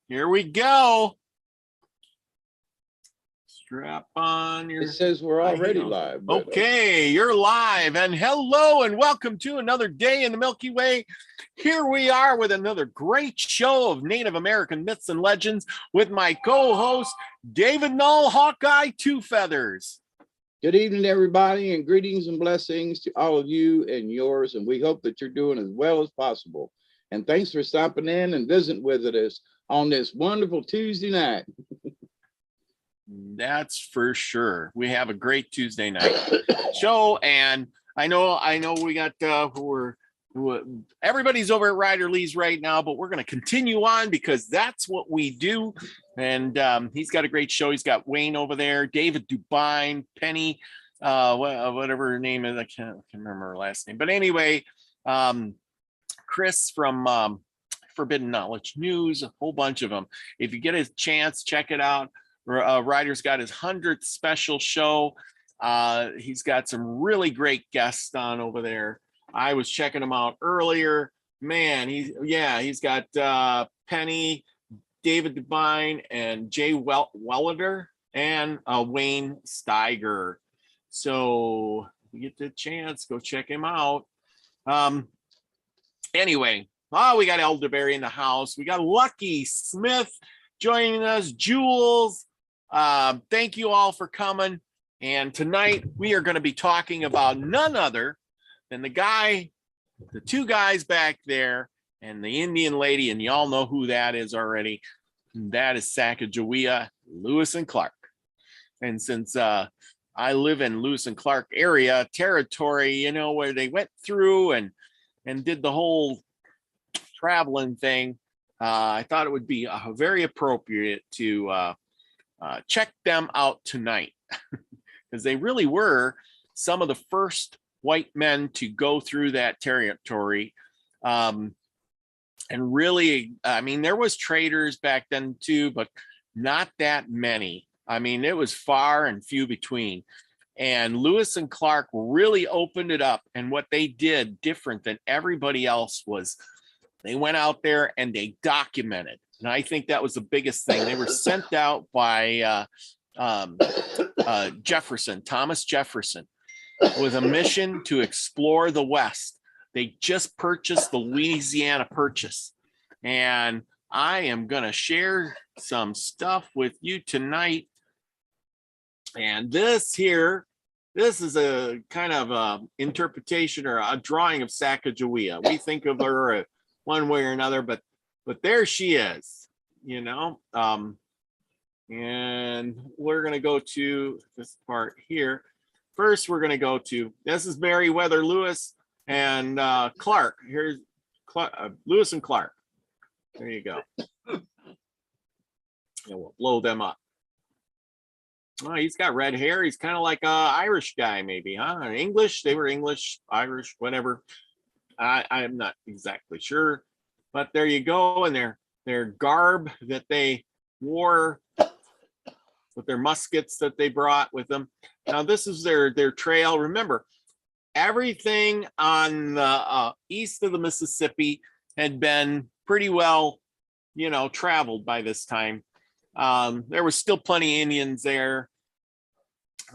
Here we go. Strap on your... It says we're already live. Okay, you're live. And hello and welcome to another day in the Milky Way. Here we are with another great show of Native American myths and legends with my co-host, David Null, Hawkeye Two Feathers. Good evening, everybody, and greetings and blessings to all of you and yours. And we hope that you're doing as well as possible. And thanks for stopping in and visiting with us on this wonderful Tuesday night. That's for sure. We have a great Tuesday night show, and I know we got everybody's over at Ryder Lee's right now, but we're going to continue on because that's what we do. And he's got a great show. He's got Wayne over there, David Dubine, Penny, whatever her name is. I can't remember her last name, but anyway, Chris from Forbidden Knowledge News, a whole bunch of them. If you get a chance, check it out. Ryder's got his 100th special show. He's got some really great guests on over there. I was checking him out earlier. Man, he's got Penny, David Dubine, and Jay Wellader, and Wayne Steiger. So if you get the chance, go check him out. Anyway, we got Elderberry in the house. We got Lucky Smith joining us, Jules. Thank you all for coming. And tonight we are going to be talking about none other than the two guys back there and the Indian lady, and y'all know who that is already. That is Sacagawea, Lewis and Clark. And since I live in Lewis and Clark area territory, where they went through and did the whole traveling thing, I thought it would be very appropriate to check them out tonight because they really were some of the first white men to go through that territory. And really, there was traders back then too, but not that many. It was far and few between. And Lewis and Clark really opened it up. And what they did different than everybody else was they went out there and they documented. And I think that was the biggest thing. They were sent out by Thomas Jefferson, with a mission to explore the West. They just purchased the Louisiana Purchase. And I am going to share some stuff with you tonight. And this is a kind of interpretation or a drawing of Sacagawea. We think of her one way or another, but there she is, and we're going to go to this part here. First, we're going to go to, this is Meriwether Lewis and Clark. Here's Lewis and Clark. There you go. And we'll blow them up. Oh, he's got red hair. He's kind of like an Irish guy, maybe, huh? English. They were English, Irish, whatever. I'm not exactly sure. But there you go. And their garb that they wore with their muskets that they brought with them. Now, this is their trail. Remember, everything on the east of the Mississippi had been pretty well, traveled by this time. There was still plenty of Indians there,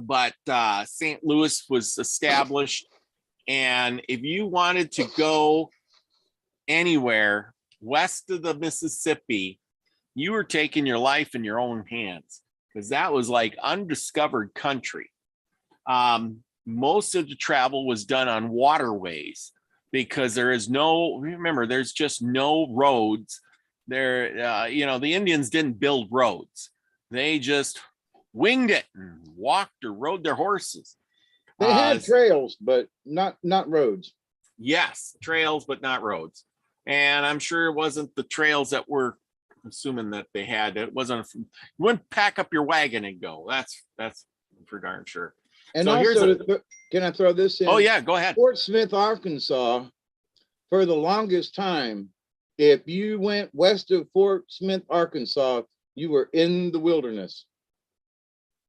but St. Louis was established. And if you wanted to go anywhere west of the Mississippi, you were taking your life in your own hands because that was like undiscovered country. Most of the travel was done on waterways because there's just no roads there. The Indians didn't build roads. They just winged it and walked or rode their horses. They had trails, but not roads. Yes, trails, but not roads. And I'm sure it wasn't the trails that we're assuming that they had. It wasn't. You wouldn't pack up your wagon and go. That's for darn sure. And so also, can I throw this in? Oh yeah, go ahead. Fort Smith, Arkansas, for the longest time, if you went west of Fort Smith, Arkansas, you were in the wilderness.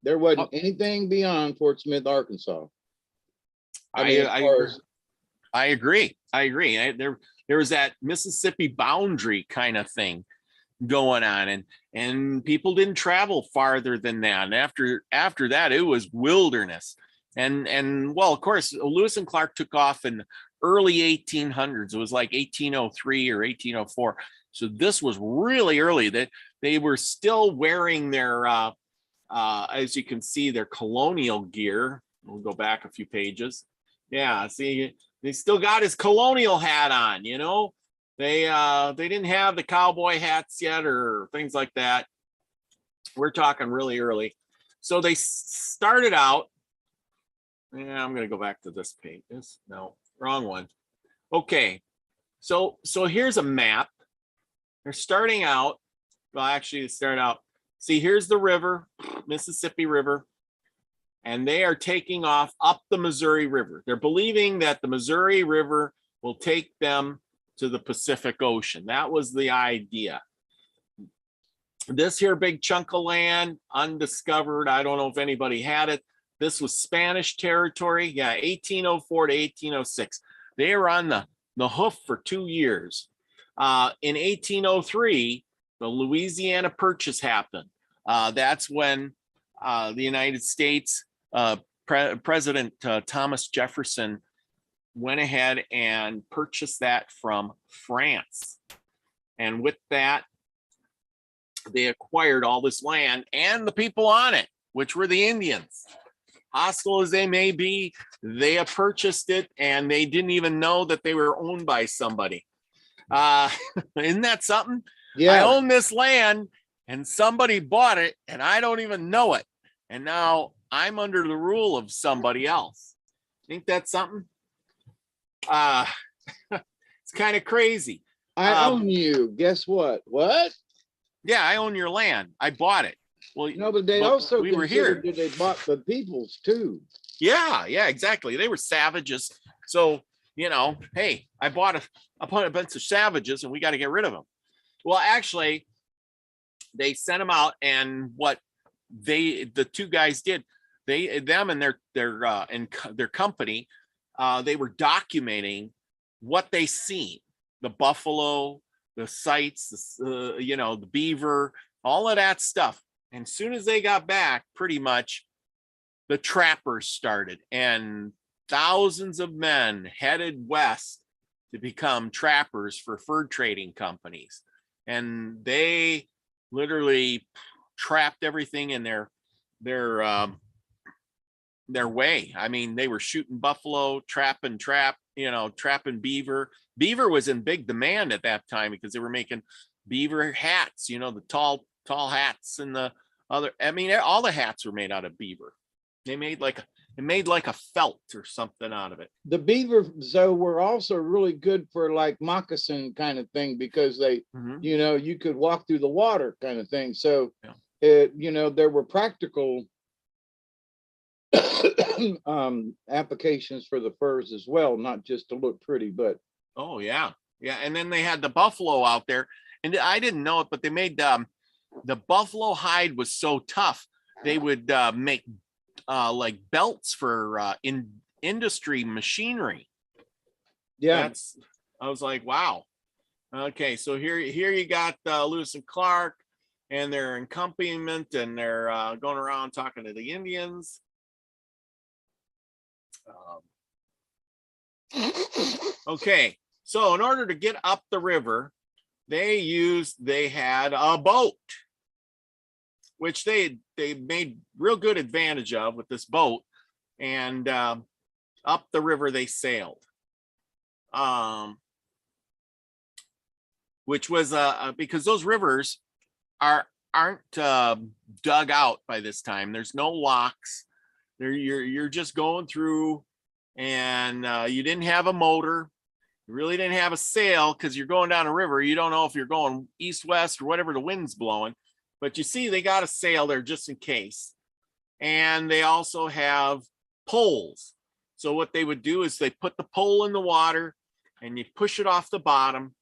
There wasn't anything beyond Fort Smith, Arkansas. I agree. There was that Mississippi boundary kind of thing. going on, and people didn't travel farther than that. And after that, it was wilderness. And well, of course, Lewis and Clark took off in early 1800s. It was like 1803 or 1804. So this was really early. That they were still wearing their, as you can see, their colonial gear. We'll go back a few pages. Yeah, see, they still got his colonial hat on. You know, they didn't have the cowboy hats yet or things like that. We're talking really early. So they started out. Yeah, I'm going to go back to this page. No, wrong one. Okay, so here's a map. They're starting out. Well, actually, they start out. See, here's the river, Mississippi River, and they are taking off up the Missouri River. They're believing that the Missouri River will take them to the Pacific Ocean. That was the idea. This here big chunk of land, undiscovered. I don't know if anybody had it. This was Spanish territory. Yeah, 1804 to 1806. They were on the hoof for 2 years. In 1803, the Louisiana Purchase happened. That's when the United States, President Thomas Jefferson went ahead and purchased that from France. And with that, they acquired all this land and the people on it, which were the Indians. Hostile as they may be, they have purchased it and they didn't even know that they were owned by somebody. Isn't that something? Yeah. I own this land and somebody bought it and I don't even know it. And now I'm under the rule of somebody else. Ain't that something? It's kind of crazy. I own you. Guess what? What? Yeah, I own your land. I bought it. Well, No, but they also we were here. that they bought the peoples too. Yeah, exactly. They were savages. So, you know, hey, I bought a bunch of savages and we got to get rid of them. Well, actually, they sent them out, and what the two guys did, them and their company, they were documenting what they seen, the buffalo, the sights, the beaver, all of that stuff. And as soon as they got back, pretty much the trappers started, and thousands of men headed west to become trappers for fur trading companies. And they literally trapped everything in their way. I mean, they were shooting buffalo, trapping beaver. Beaver was in big demand at that time because they were making beaver hats, the tall hats and the other. I mean, all the hats were made out of beaver. They made like a felt or something out of it. The beaver, though, were also really good for like moccasin kind of thing because they, you could walk through the water kind of thing. So, there were practical applications for the furs as well, not just to look pretty, but. Oh, yeah. Yeah. And then they had the buffalo out there, and I didn't know it, but they made the buffalo hide was so tough. They would make like belts for industry machinery. Yeah. I was like, wow. Okay. So here you got Lewis and Clark and their accompaniment, and they're going around talking to the Indians. Okay. So in order to get up the river, they had a boat, which they made real good advantage of with this boat, and up the river they sailed, which was because those rivers aren't dug out by this time. There's no locks. You're just going through, and you didn't have a motor. You really didn't have a sail because you're going down a river. You don't know if you're going east, west, or whatever the wind's blowing. But you see, they got a sail there just in case. And they also have poles. So what they would do is they put the pole in the water and you push it off the bottom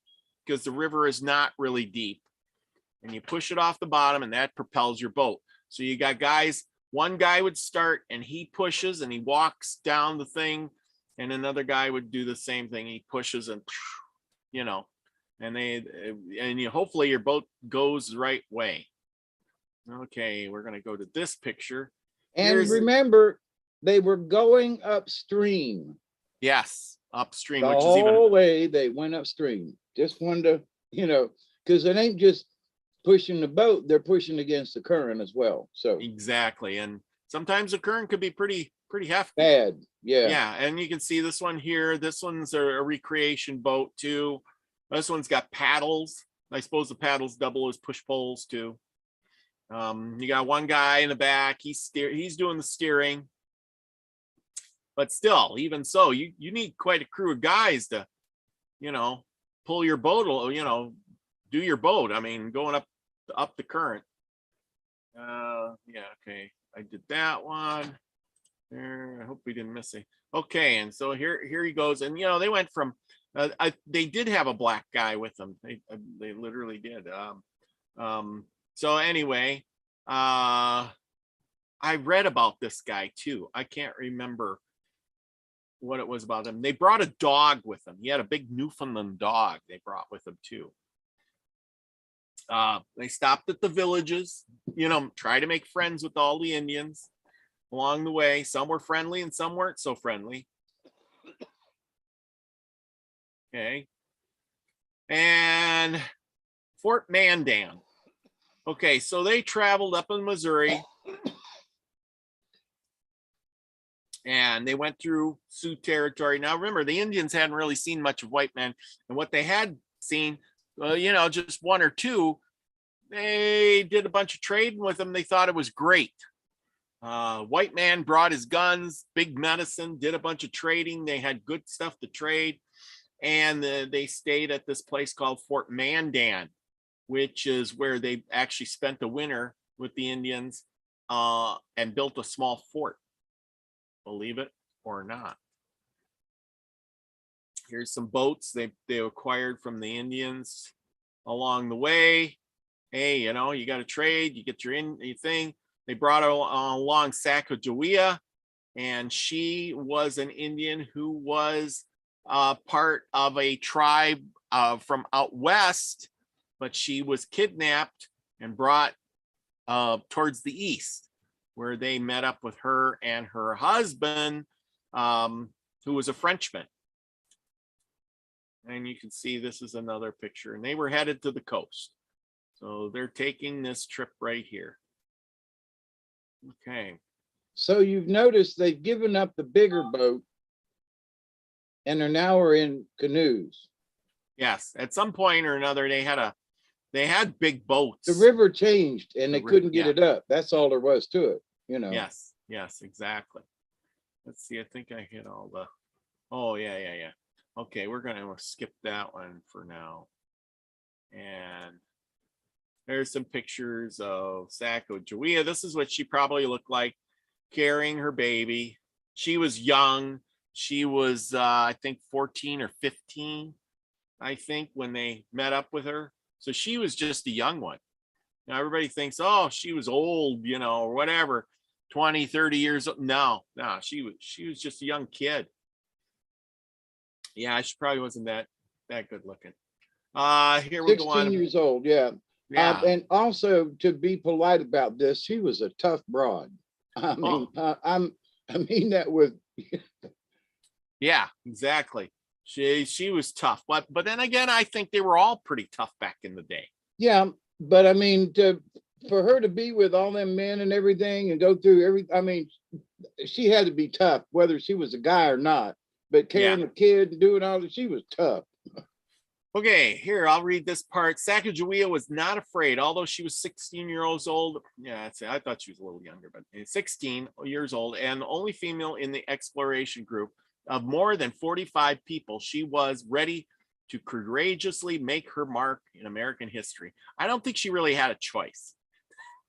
because the river is not really deep. And you push it off the bottom and that propels your boat. So you got guys, one guy would start and he pushes and he walks down the thing. And another guy would do the same thing. He pushes and, and hopefully your boat goes the right way. Okay, we're gonna go to this picture. And remember, they were going upstream. Yes, upstream, The which is whole way they went upstream. Just wanted to, because it ain't just pushing the boat, they're pushing against the current as well. So exactly. And sometimes the current could be pretty hefty. Bad. Yeah. Yeah, and you can see this one here. This one's a recreation boat too. This one's got paddles. I suppose the paddles double as push poles too. You got one guy in the back. He's doing the steering. But still, even so, you need quite a crew of guys to, pull your boat, do your boat. I mean, going up the current. Yeah, okay. I did that one. There. I hope we didn't miss it. Okay, and so here he goes. And they went from they did have a black guy with them. They literally did. So anyway, I read about this guy too. I can't remember what it was about him. They brought a dog with them. He had a big Newfoundland dog they brought with them too. They stopped at the villages, try to make friends with all the Indians along the way. Some were friendly and some weren't so friendly. Okay. And Fort Mandan. Okay, so they traveled up in Missouri and they went through Sioux territory. Now remember, the Indians hadn't really seen much of white men, and what they had seen, just one or two, they did a bunch of trading with them. They thought it was great. White man brought his guns, big medicine, did a bunch of trading. They had good stuff to trade. And they stayed at this place called Fort Mandan, which is where they actually spent the winter with the Indians and built a small fort, believe it or not. Here's some boats they acquired from the Indians along the way. Hey, you got to trade, you get your thing. They brought along Sacagawea, and she was an Indian who was part of a tribe from out west, but she was kidnapped and brought towards the east, where they met up with her and her husband, who was a Frenchman. And you can see this is another picture, and they were headed to the coast. So they're taking this trip right here. Okay. So you've noticed they've given up the bigger boat and are now in canoes. Yes, at some point or another, they had big boats. The river changed and they couldn't get it up. That's all there was to it, Yes, exactly. Let's see, I think I hit all the, oh yeah. Okay, we're gonna skip that one for now. And there's some pictures of Sacagawea. This is what she probably looked like carrying her baby. She was young. She was, I think, 14 or 15, I think, when they met up with her. So she was just a young one. Now, everybody thinks, oh, she was old, or whatever, 20, 30 years old. No, she was just a young kid. Yeah, she probably wasn't that good looking. Here we go on. 16 years old, yeah. Yeah. And also, to be polite about this, she was a tough broad. I mean, I mean that with. Yeah, exactly. She was tough, but then again, I think they were all pretty tough back in the day. Yeah, but I mean, for her to be with all them men and everything and go through everything, I mean, she had to be tough, whether she was a guy or not. But carrying a kid and doing all that, she was tough. Okay, here, I'll read this part. Sacagawea was not afraid, although she was 16 years old. Yeah, I thought she was a little younger, but 16 years old and the only female in the exploration group of more than 45 people. She was ready to courageously make her mark in American history. I don't think she really had a choice.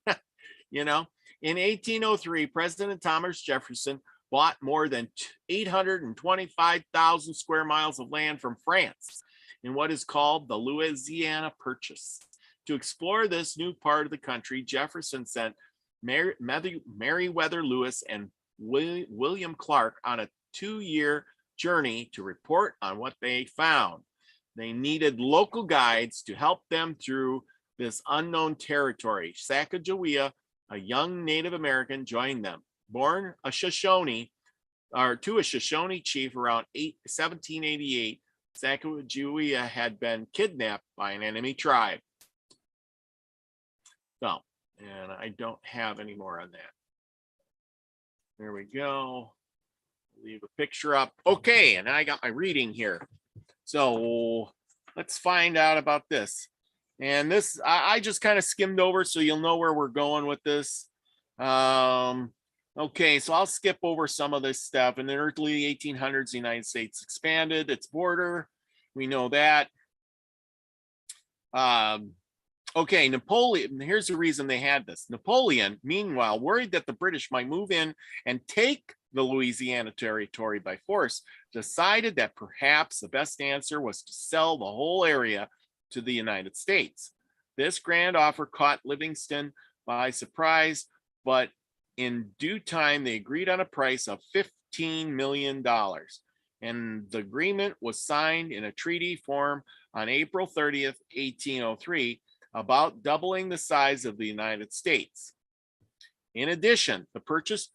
In 1803, President Thomas Jefferson bought more than 825,000 square miles of land from France in what is called the Louisiana Purchase. To explore this new part of the country, Jefferson sent Meriwether Lewis and William Clark on a 2-year journey to report on what they found. They needed local guides to help them through this unknown territory. Sacagawea, a young Native American, joined them. Born a Shoshone, or to a Shoshone chief around 1788, Sacagawea had been kidnapped by an enemy tribe. So, and I don't have any more on that. There we go. Leave a picture up. Okay, and I got my reading here. So let's find out about this. And this, I just kind of skimmed over so you'll know where we're going with this. Okay, so I'll skip over some of this stuff. In the early 1800s, the United States expanded its border. We know that. Okay, Napoleon, here's the reason they had this. Napoleon, meanwhile, worried that the British might move in and take the Louisiana territory by force, decided that perhaps the best answer was to sell the whole area to the United States. This grand offer caught Livingston by surprise, but in due time, they agreed on a price of $15 million. And the agreement was signed in a treaty form on April 30th, 1803, about doubling the size of the United States. In addition, the purchase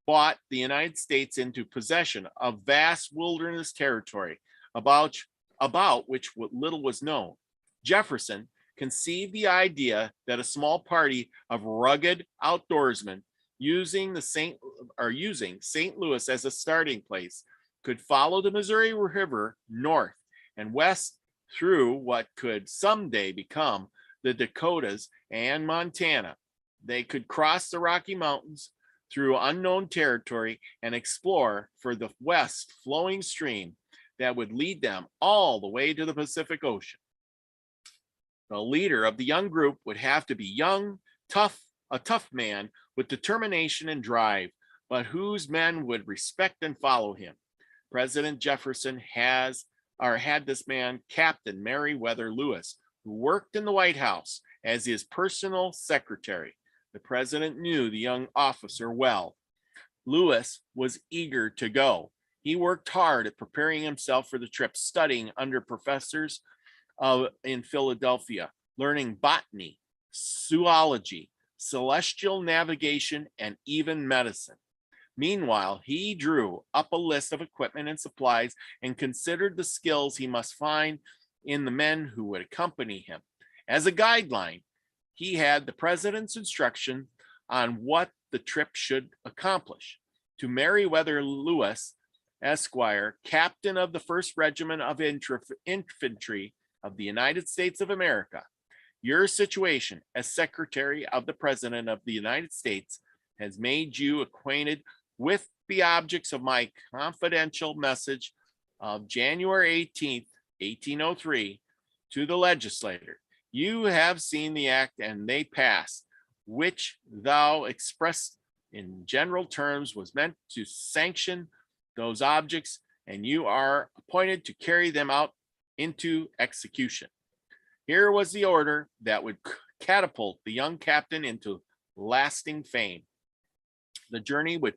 brought the United States into possession of vast wilderness territory about which little was known. Jefferson conceived the idea that a small party of rugged outdoorsmen using St. Louis as a starting place could follow the Missouri River north and west through what could someday become the Dakotas and Montana. They could cross the Rocky Mountains through unknown territory and explore for the west flowing stream that would lead them all the way to the Pacific Ocean. The leader of the young group would have to be young, a tough man with determination and drive, but whose men would respect and follow him. President Jefferson had this man, Captain Meriwether Lewis, who worked in the White House as his personal secretary. The president knew the young officer well. Lewis was eager to go. He worked hard at preparing himself for the trip, studying under professors in Philadelphia, learning botany, zoology, celestial navigation, and even medicine. Meanwhile, he drew up a list of equipment and supplies and considered the skills he must find in the men who would accompany him. As a guideline, he had the president's instruction on what the trip should accomplish. To Meriwether Lewis, Esquire, captain of the 1st Regiment of Infantry of the United States of America, your situation as Secretary of the President of the United States has made you acquainted with the objects of my confidential message of January 18th, 1803, to the legislator. You have seen the act and they passed, which thou expressed in general terms was meant to sanction those objects, and you are appointed to carry them out into execution. Here was the order that would catapult the young captain into lasting fame. The journey would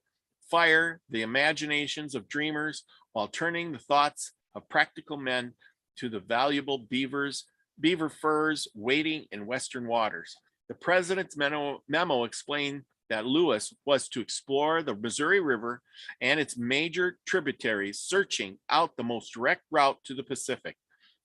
fire the imaginations of dreamers while turning the thoughts of practical men to the valuable beaver furs waiting in Western waters. The president's memo explained that Lewis was to explore the Missouri River and its major tributaries, searching out the most direct route to the Pacific.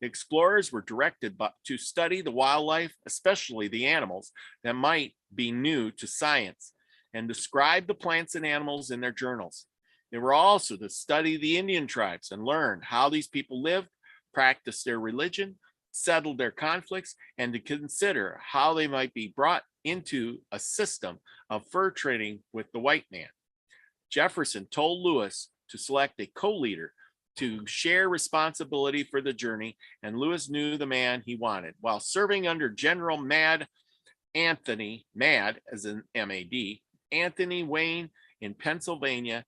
The explorers were directed to study the wildlife, especially the animals that might be new to science, and describe the plants and animals in their journals. They were also to study the Indian tribes and learn how these people lived, practiced their religion, settled their conflicts, and to consider how they might be brought into a system of fur trading with the white man. Jefferson told Lewis to select a co-leader to share responsibility for the journey, and Lewis knew the man he wanted. While serving under General Mad as an M-A-D, Anthony Wayne in Pennsylvania,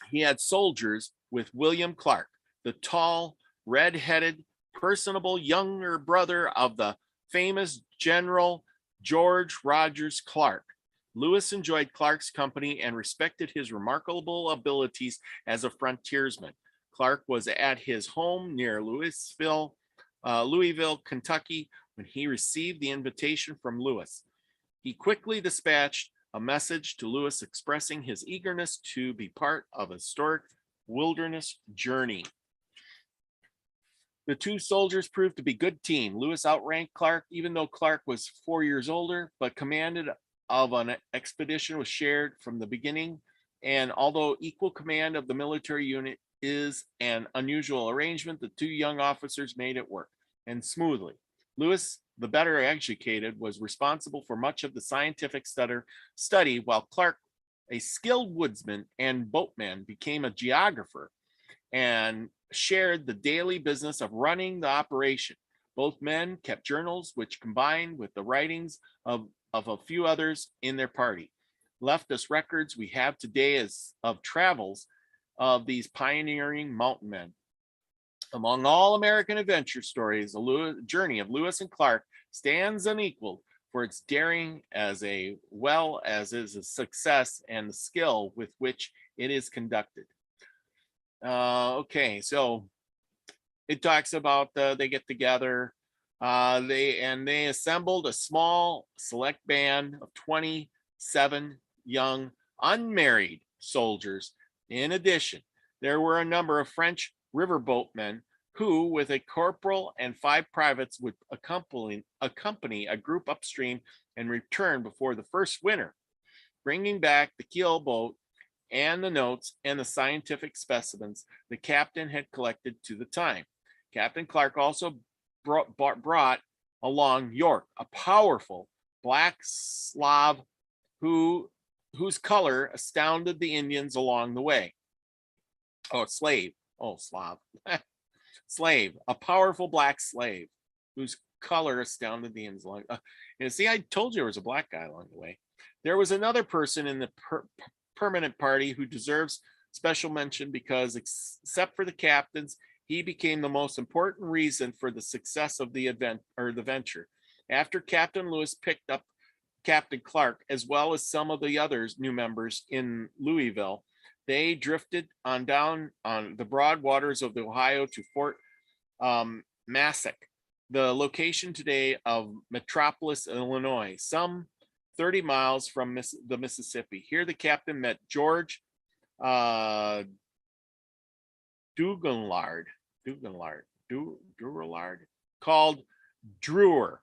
he had soldiers with William Clark, the tall, red-headed, personable younger brother of the famous General George Rogers Clark. Lewis enjoyed Clark's company and respected his remarkable abilities as a frontiersman. Clark was at his home near Louisville, Kentucky, when he received the invitation from Lewis. He quickly dispatched a message to Lewis expressing his eagerness to be part of a historic wilderness journey. The two soldiers proved to be a good team. Lewis outranked Clark, even though Clark was 4 years older, but commanded of an expedition was shared from the beginning. And although equal command of the military unit is an unusual arrangement, the two young officers made it work, and smoothly. Lewis, the better educated, was responsible for much of the scientific study, while Clark, a skilled woodsman and boatman, became a geographer and shared the daily business of running the operation. Both men kept journals, which combined with the writings of a few others in their party, left us records we have today as of travels of these pioneering mountain men. Among all American adventure stories, the journey of Lewis and Clark stands unequaled for its daring as well as its success and the skill with which it is conducted. Okay, so it talks about they get together. They assembled a small select band of 27 young unmarried soldiers. In addition, there were a number of French riverboatmen who, with a corporal and 5 privates, would accompany a group upstream and return before the first winter, bringing back the keel boat and the notes and the scientific specimens the captain had collected to the time. Captain Clark also brought along York, a powerful black Slav whose color astounded the Indians along the way. Oh, slave. Oh, Slav. Slave, a powerful black slave whose color astounded the Indians along. See, I told you there was a black guy along the way. There was another person in the permanent party who deserves special mention because, except for the captains, he became the most important reason for the success of the venture. After Captain Lewis picked up Captain Clark, as well as some of the others new members in Louisville, they drifted on down on the broad waters of the Ohio to Fort Massac, the location today of Metropolis, Illinois, some 30 miles from the Mississippi. Here the captain met George Duganlard, called Drewer,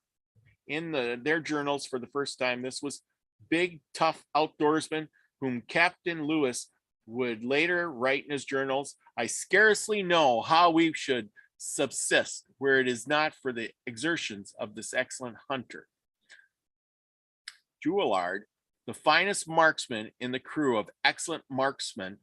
in their journals for the first time. This was big, tough outdoorsman whom Captain Lewis would later write in his journals, "I scarcely know how we should subsist where it is not for the exertions of this excellent hunter." Jouillard, the finest marksman in the crew of excellent marksmen,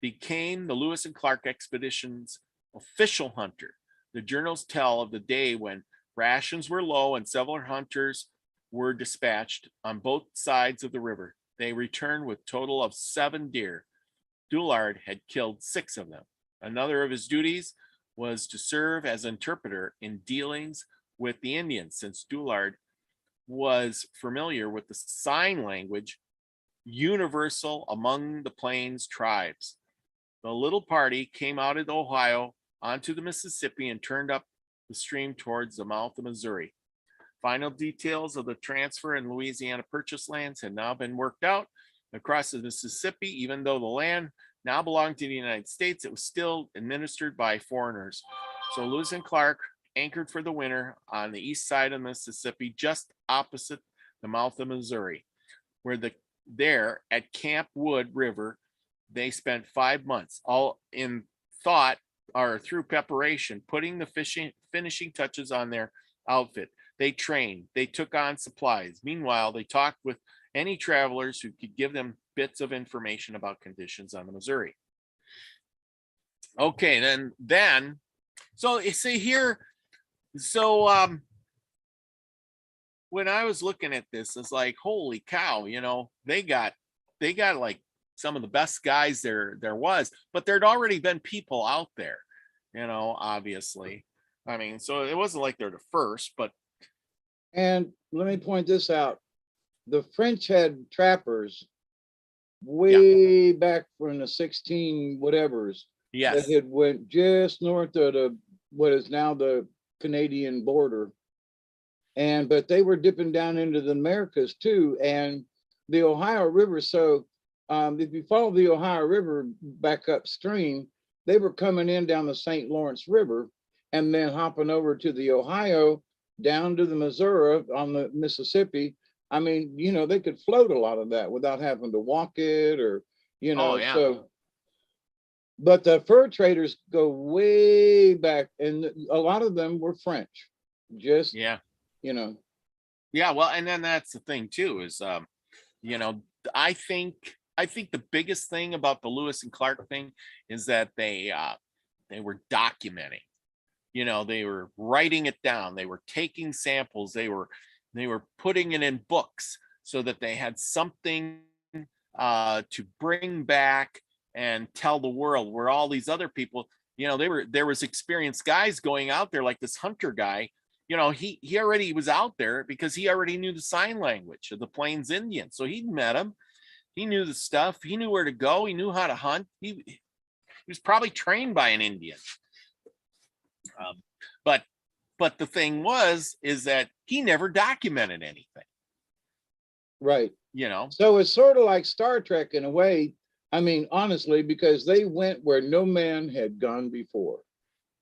became the Lewis and Clark expedition's official hunter. The journals tell of the day when rations were low and several hunters were dispatched on both sides of the river. They returned with a total of 7 deer. Douillard had killed 6 of them. Another of his duties was to serve as interpreter in dealings with the Indians, since Douillard was familiar with the sign language universal among the Plains tribes. The little party came out of the Ohio onto the Mississippi and turned up the stream towards the mouth of Missouri. Final details of the transfer and Louisiana purchase lands had now been worked out. Across the Mississippi, even though the land now belonged to the United States, it was still administered by foreigners. So Lewis and Clark anchored for the winter on the east side of Mississippi, just opposite the mouth of Missouri, where there at Camp Wood River, they spent 5 months, all in thought or through preparation, putting the finishing touches on their outfit. They trained, they took on supplies. Meanwhile, they talked with any travelers who could give them bits of information about conditions on the Missouri. Okay, then, so you see here, so when I was looking at this, it's like, holy cow, they got like some of the best guys there was, but there'd already been people out there, obviously. I mean, so it wasn't like they're the first, but. And let me point this out. The French had trappers way back from the 16 whatevers. Yes. that had went just north of what is now the Canadian border. But they were dipping down into the Americas too, and the Ohio River. So if you follow the Ohio River back upstream, they were coming in down the St. Lawrence River and then hopping over to the Ohio, down to the Missouri on the Mississippi. I mean, they could float a lot of that without having to walk it or, Oh, yeah. so. But the fur traders go way back, and a lot of them were French. Just, Yeah. Yeah, well, and then that's the thing too, is I think the biggest thing about the Lewis and Clark thing is that they were documenting. They were writing it down, they were taking samples, they were putting it in books so that they had something to bring back and tell the world, where all these other people, there was experienced guys going out there, like this hunter guy. He already was out there because he already knew the sign language of the Plains Indians. So he'd met him. He knew the stuff. He knew where to go. He knew how to hunt. He was probably trained by an Indian. But the thing is that he never documented anything. Right. So it's sort of like Star Trek in a way. I mean, honestly, because they went where no man had gone before.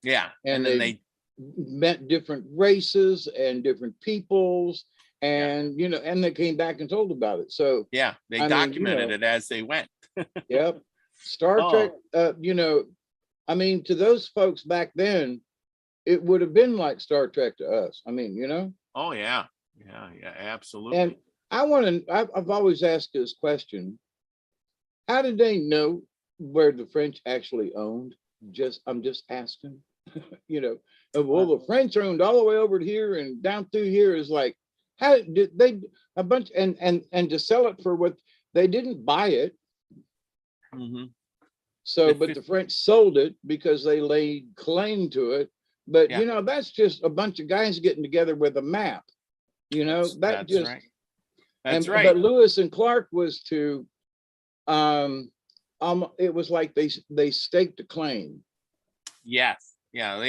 Yeah. And then they met different races and different peoples, and and they came back and told about it. So yeah, they documented it as they went. Yep. Star Trek, I mean, to those folks back then, it would have been like Star Trek to us. I mean, Oh yeah, absolutely. And I've always asked this question: how did they know where the French actually owned? I'm just asking. Well, the French owned all the way over to here and down through here. Is like, how did they a bunch and to sell it for what they didn't buy it? Mm-hmm. So, but the French sold it because they laid claim to it. But that's just a bunch of guys getting together with a map. That's right. That's right. But Lewis and Clark was to, it was like they staked a claim. Yes. Yeah,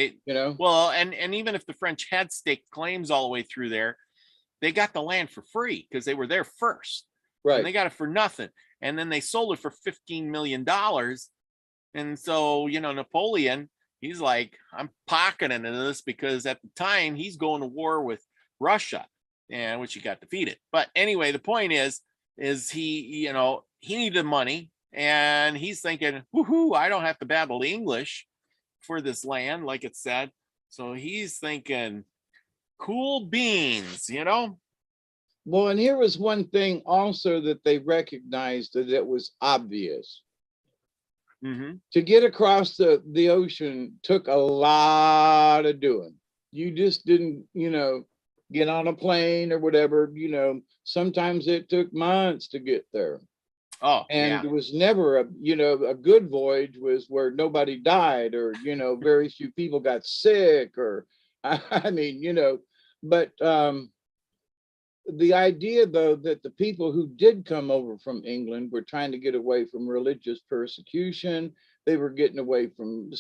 well, and even if the French had staked claims all the way through there, they got the land for free because they were there first. Right. And they got it for nothing. And then they sold it for $15 million. And so, Napoleon, he's like, I'm pocketing into this because at the time he's going to war with Russia, and which he got defeated. But anyway, the point is he, he needed money, and he's thinking, woohoo, I don't have to battle the English for this land, like it said. So he's thinking, cool beans, Well, and here was one thing also that they recognized that it was obvious. Mm-hmm. To get across the ocean took a lot of doing. You just didn't, get on a plane or whatever. Sometimes it took months to get there. Oh, and it was never a good voyage was where nobody died or, very few people got sick or, I mean, but the idea though, that the people who did come over from England were trying to get away from religious persecution. They were getting away from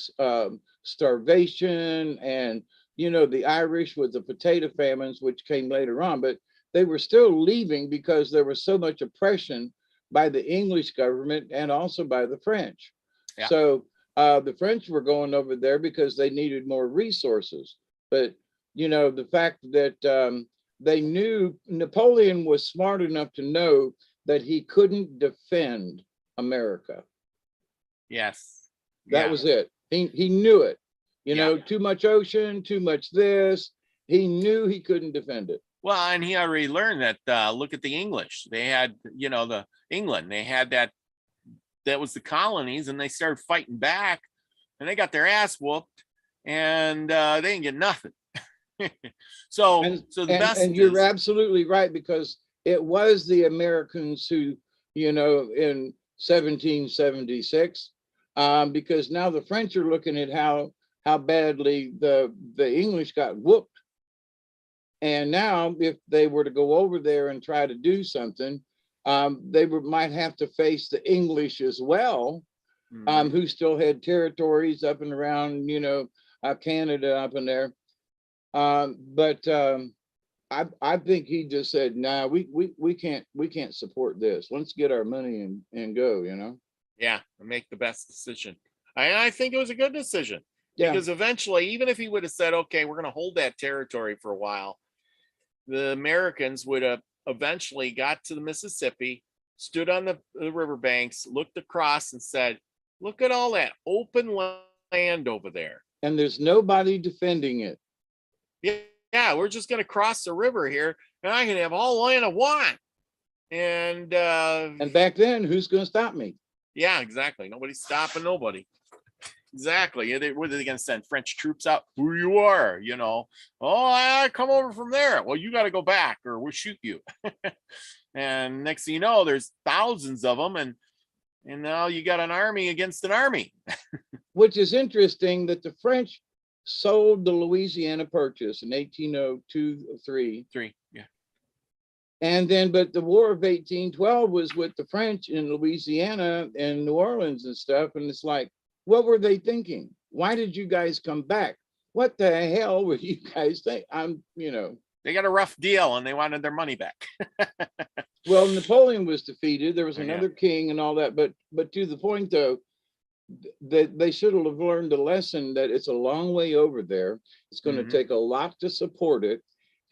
starvation and, the Irish with the potato famines, which came later on, but they were still leaving because there was so much oppression by the English government and also by the French. Yeah. So the French were going over there because they needed more resources. But, the fact that they knew Napoleon was smart enough to know that he couldn't defend America. Yes. That was it. He knew it. Too much ocean, too much this. He knew he couldn't defend it. Well, and he already learned that. Look at the English. They had, the England. They had that was the colonies, and they started fighting back, and they got their ass whooped, and they didn't get nothing. So the best. And you're absolutely right, because it was the Americans who, in 1776, because now the French are looking at how badly the English got whooped. And now, if they were to go over there and try to do something, they might have to face the English as well. who still had territories up and around, Canada up in there. But I think he just said, nah, we can't support this. Let's get our money and go, Yeah, make the best decision. I think it was a good decision. Yeah. Because eventually, even if he would have said, okay, we're going to hold that territory for a while, the Americans would have eventually got to the Mississippi, stood on the riverbanks, looked across and said, look at all that open land over there. And there's nobody defending it. Yeah, we're just going to cross the river here and I can have all the land I want. And back then, who's going to stop me? Yeah, exactly. Nobody's stopping nobody. Exactly. What are they going to send French troops out? Who you are, Oh, I come over from there. Well, you got to go back or we'll shoot you. And next thing you know, there's thousands of them. And now you got an army against an army. Which is interesting that the French sold the Louisiana Purchase in 1802-3. Yeah. And then, but the War of 1812 was with the French in Louisiana and New Orleans and stuff. And it's like, what were they thinking? Why did you guys come back? What the hell were you guys think? They got a rough deal and they wanted their money back. Well, Napoleon was defeated. There was another king and all that. But to the point, though, that they should have learned a lesson that it's a long way over there. It's going to take a lot to support it.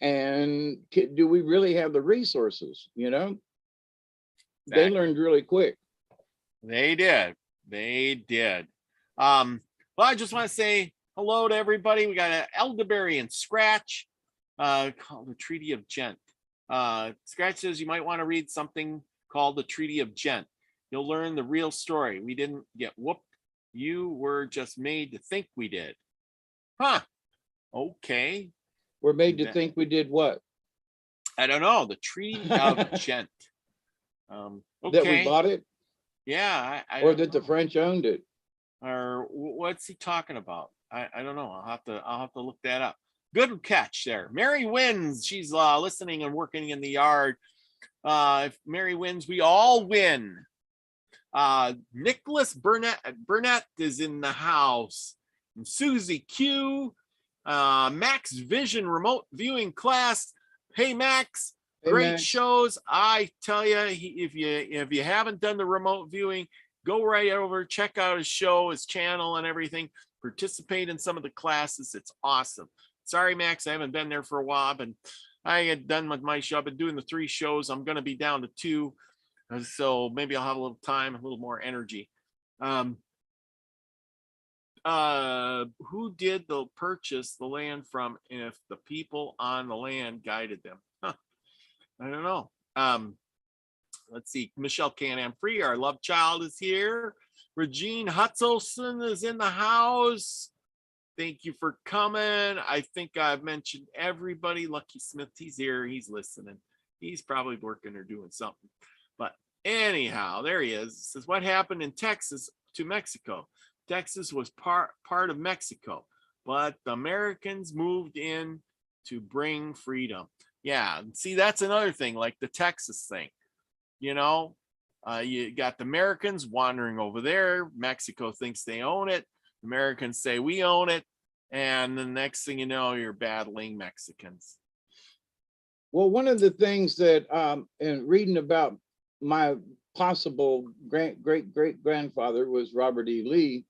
And do we really have the resources? Exactly. They learned really quick. They did. Well, I just want to say hello to everybody. We got an elderberry and Scratch called the Treaty of Gent. Scratch says you might want to read something called the Treaty of Gent. You'll learn the real story. We didn't get whooped. You were just made to think we did. Huh. Okay. We're made to think we did what? I don't know. The Treaty of Gent. Okay. That we bought it? Yeah. Or that the French owned it? Or what's he talking about? I don't know. I'll have to look that up. Good catch there. Mary wins. She's listening and working in the yard. If Mary wins, we all win. Nicholas Burnett is in the house. And Susie Q. Max Vision remote viewing class. Hey Max, great shows. I tell you, if you haven't done the remote viewing, go right over, check out his show, his channel and everything. Participate in some of the classes. It's awesome. Sorry, Max, I haven't been there for a while, but I had done with my show. I've been doing the 3 shows. I'm going to be down to 2. So maybe I'll have a little time, a little more energy. Who did the purchase the land from if the people on the land guided them? I don't know. Let's see. Michelle Can-Am Free, our love child, is here. Regine Hutzelson is in the house. Thank you for coming. I think I've mentioned everybody. Lucky Smith, he's here. He's listening. He's probably working or doing something. But anyhow, there he is. It says, what happened in Texas to Mexico? Texas was part of Mexico, but the Americans moved in to bring freedom. Yeah, see, that's another thing, like the Texas thing. You got the Americans wandering over there. Mexico thinks they own it. Americans say we own it. And the next thing you know, you're battling Mexicans. Well, one of the things that in reading about my possible great-great-grandfather was Robert E. Lee,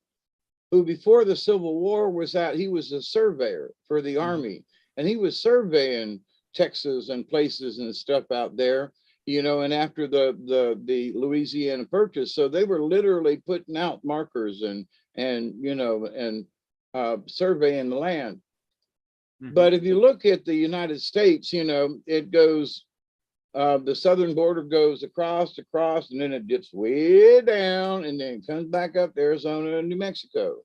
who before the Civil War he was a surveyor for the Army, and he was surveying Texas and places and stuff out there, and after the Louisiana Purchase. So they were literally putting out markers and surveying the land. But if you look at the United States, it goes, the southern border goes across, and then it dips way down, and then it comes back up to Arizona and New Mexico.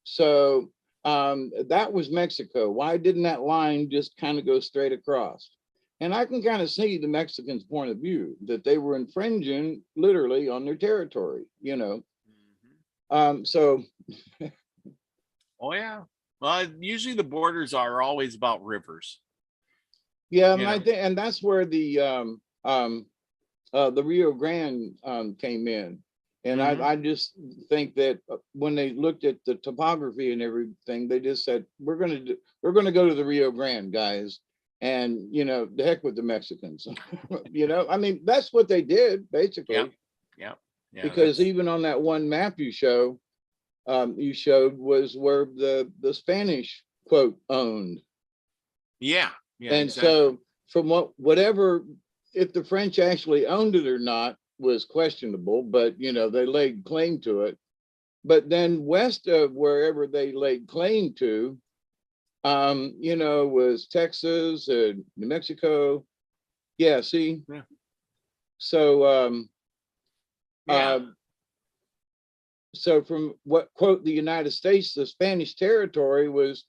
So that was Mexico. Why didn't that line just kind of go straight across? And I can kind of see the Mexicans' point of view, that they were infringing literally on their territory, So. Oh, yeah. Well, usually the borders are always about rivers. Yeah, and that's where the Rio Grande came in. And I just think that when they looked at the topography and everything, they just said, we're going to go to the Rio Grande, guys. And, you know, the heck with the Mexicans, you know, I mean, that's what they did basically. Yeah. Because even on that one map you showed was where the Spanish quote owned. Yeah. And exactly. so from whatever, if the French actually owned it or not was questionable, but you know, they laid claim to it. But then west of wherever they laid claim to, you know, was Texas and New Mexico. Yeah, see? Yeah. So so from what quote the United States, the Spanish territory was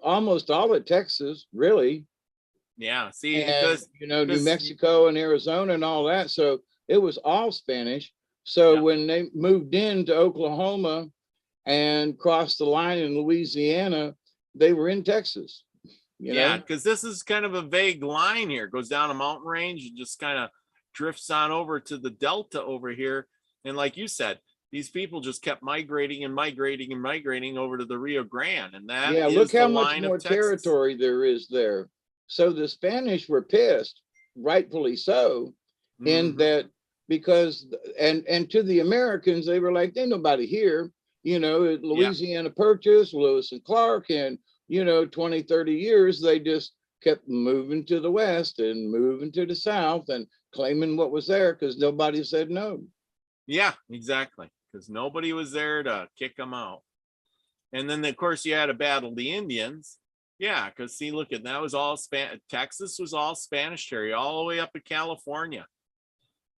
almost all of Texas, really. Yeah, see, And because you know, New Mexico and Arizona and all that. So it was all Spanish. So when they moved into Oklahoma and crossed the line in Louisiana, they were in Texas. Yeah, because this is kind of a vague line here. It goes down a mountain range and just kind of drifts on over to the Delta over here. And like you said, these people just kept migrating and migrating and migrating over to the Rio Grande. And that is look how the much line more of Texas. territory there is there. So the Spanish were pissed, rightfully so, in that because and to the Americans, they were like, ain't nobody here. You know, Louisiana Purchase, Lewis and Clark, and you know, 20, 30 years, they just kept moving to the west and moving to the south and claiming what was there because nobody said no. Yeah, exactly. Because nobody was there to kick them out. And then, of course, you had to battle the Indians. Yeah, because see, look at that was all Texas was all Spanish territory, all the way up to California.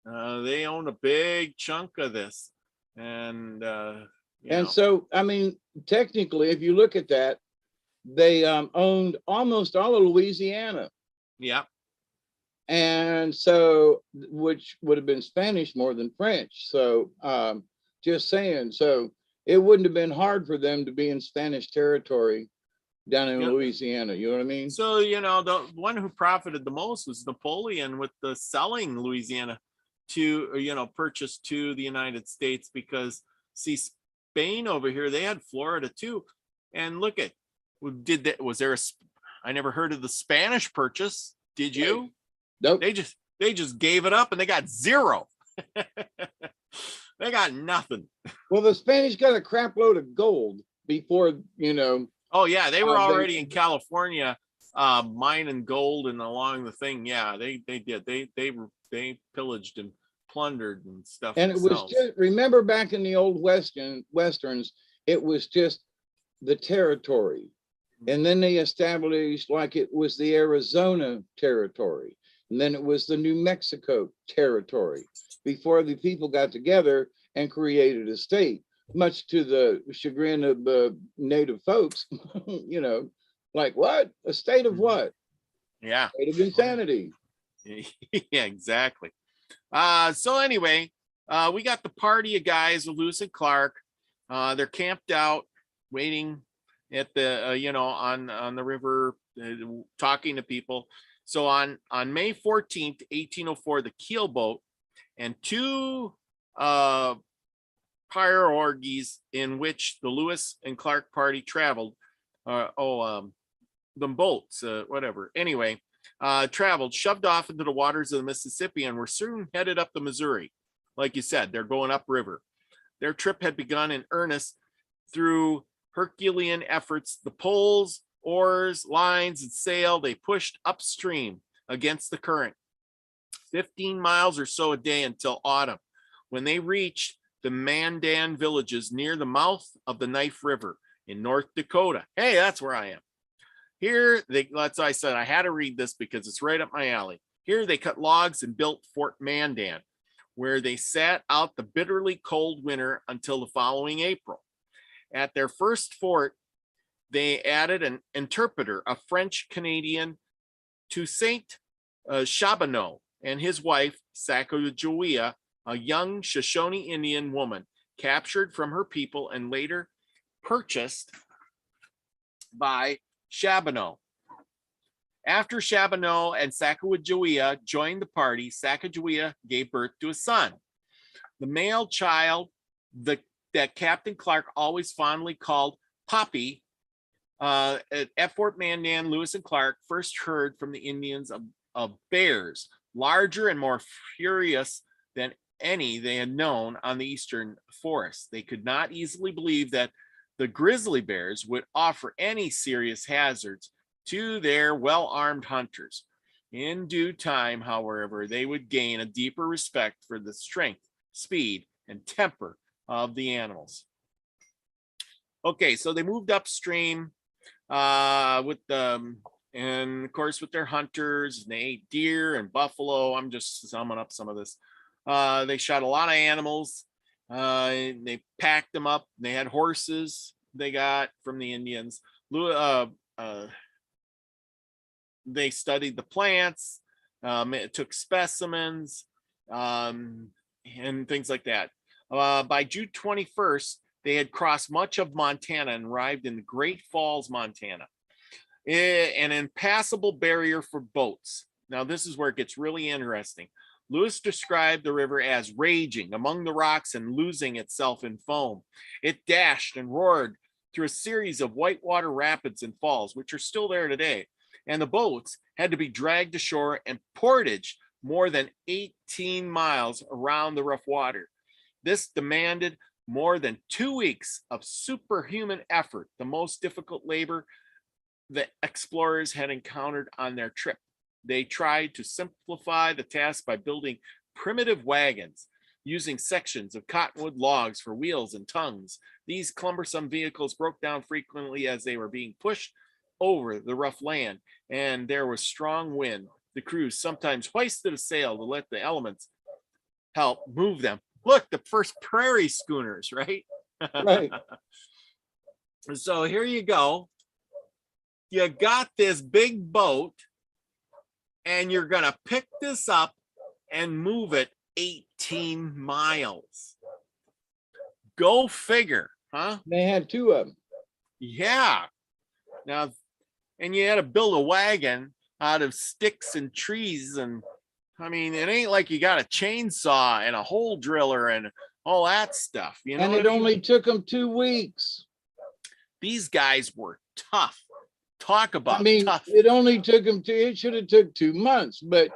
They owned a big chunk of this. And so, I mean, technically, if you look at that, they owned almost all of Louisiana. Yeah. And so, which would have been Spanish more than French. So just saying, so it wouldn't have been hard for them to be in Spanish territory down in Louisiana. You know what I mean? So, you know, the one who profited the most was Napoleon with the selling Louisiana to, you know, purchase to the United States because see, Spain over here, they had Florida too. And look at, I never heard of the Spanish purchase. Did you? Nope. They just gave it up and they got zero. They got nothing. Well, the Spanish got a crap load of gold before, you know. Oh yeah, they were already in California mining gold and along the thing. Yeah, they did. They pillaged and plundered and stuff. And themselves. It was just, remember back in the old westerns, it was just the territory. And then they established like it was the Arizona territory. And then it was the New Mexico territory before the people got together and created a state, much to the chagrin of the native folks, you know, like what? A state of what? Yeah. State of insanity. Yeah, exactly. So anyway, we got the party of guys with Lewis and Clark. They're camped out waiting at the, you know, on the river, talking to people. So on May 14th, 1804, the keel boat and two pirogues in which the Lewis and Clark party traveled, the boats, whatever. Anyway, traveled, shoved off into the waters of the Mississippi and were soon headed up the Missouri. Like you said, they're going upriver. Their trip had begun in earnest through Herculean efforts. The poles, oars, lines, and sail, they pushed upstream against the current, 15 miles or so a day until autumn, when they reached the Mandan villages near the mouth of the Knife River in North Dakota. Hey, that's where I am. Here, that's why I said I had to read this because it's right up my alley. Here, they cut logs and built Fort Mandan, where they sat out the bitterly cold winter until the following April. At their first fort, they added an interpreter, a French Canadian, to Saint Charbonneau and his wife, Sacagawea, a young Shoshone Indian woman captured from her people and later purchased by Charbonneau. After Charbonneau and Sacagawea joined the party, Sacagawea gave birth to a son. The male child, that Captain Clark always fondly called Poppy, at Fort Mandan, Lewis and Clark first heard from the Indians of bears, larger and more furious than any they had known on the eastern forests. They could not easily believe that the grizzly bears would offer any serious hazards to their well-armed hunters. In due time, however, they would gain a deeper respect for the strength, speed, and temper of the animals. Okay, so they moved upstream with them, and of course with their hunters, and they ate deer and buffalo. I'm just summing up some of this. They shot a lot of animals. They packed them up. They had horses they got from the Indians. They studied the plants, took specimens, and things like that. By June 21st, they had crossed much of Montana and arrived in the Great Falls, Montana, an impassable barrier for boats. Now, this is where it gets really interesting. Lewis described the river as raging among the rocks and losing itself in foam. It dashed and roared through a series of whitewater rapids and falls, which are still there today. And the boats had to be dragged ashore and portaged more than 18 miles around the rough water. This demanded more than 2 weeks of superhuman effort, the most difficult labor the explorers had encountered on their trip. They tried to simplify the task by building primitive wagons, using sections of cottonwood logs for wheels and tongues. These cumbersome vehicles broke down frequently as they were being pushed over the rough land, and there was strong wind. The crews sometimes hoisted a sail to let the elements help move them. Look, the first prairie schooners, right? Right. So here you go. You got this big boat, and you're going to pick this up and move it 18 miles. Go figure, huh? They had two of them. Yeah. Now, and you had to build a wagon out of sticks and trees, and I mean, it ain't like you got a chainsaw and a hole driller and all that stuff, you know. And it only took them 2 weeks. These guys were tough. Talk about tough. It only took them it should have took 2 months, but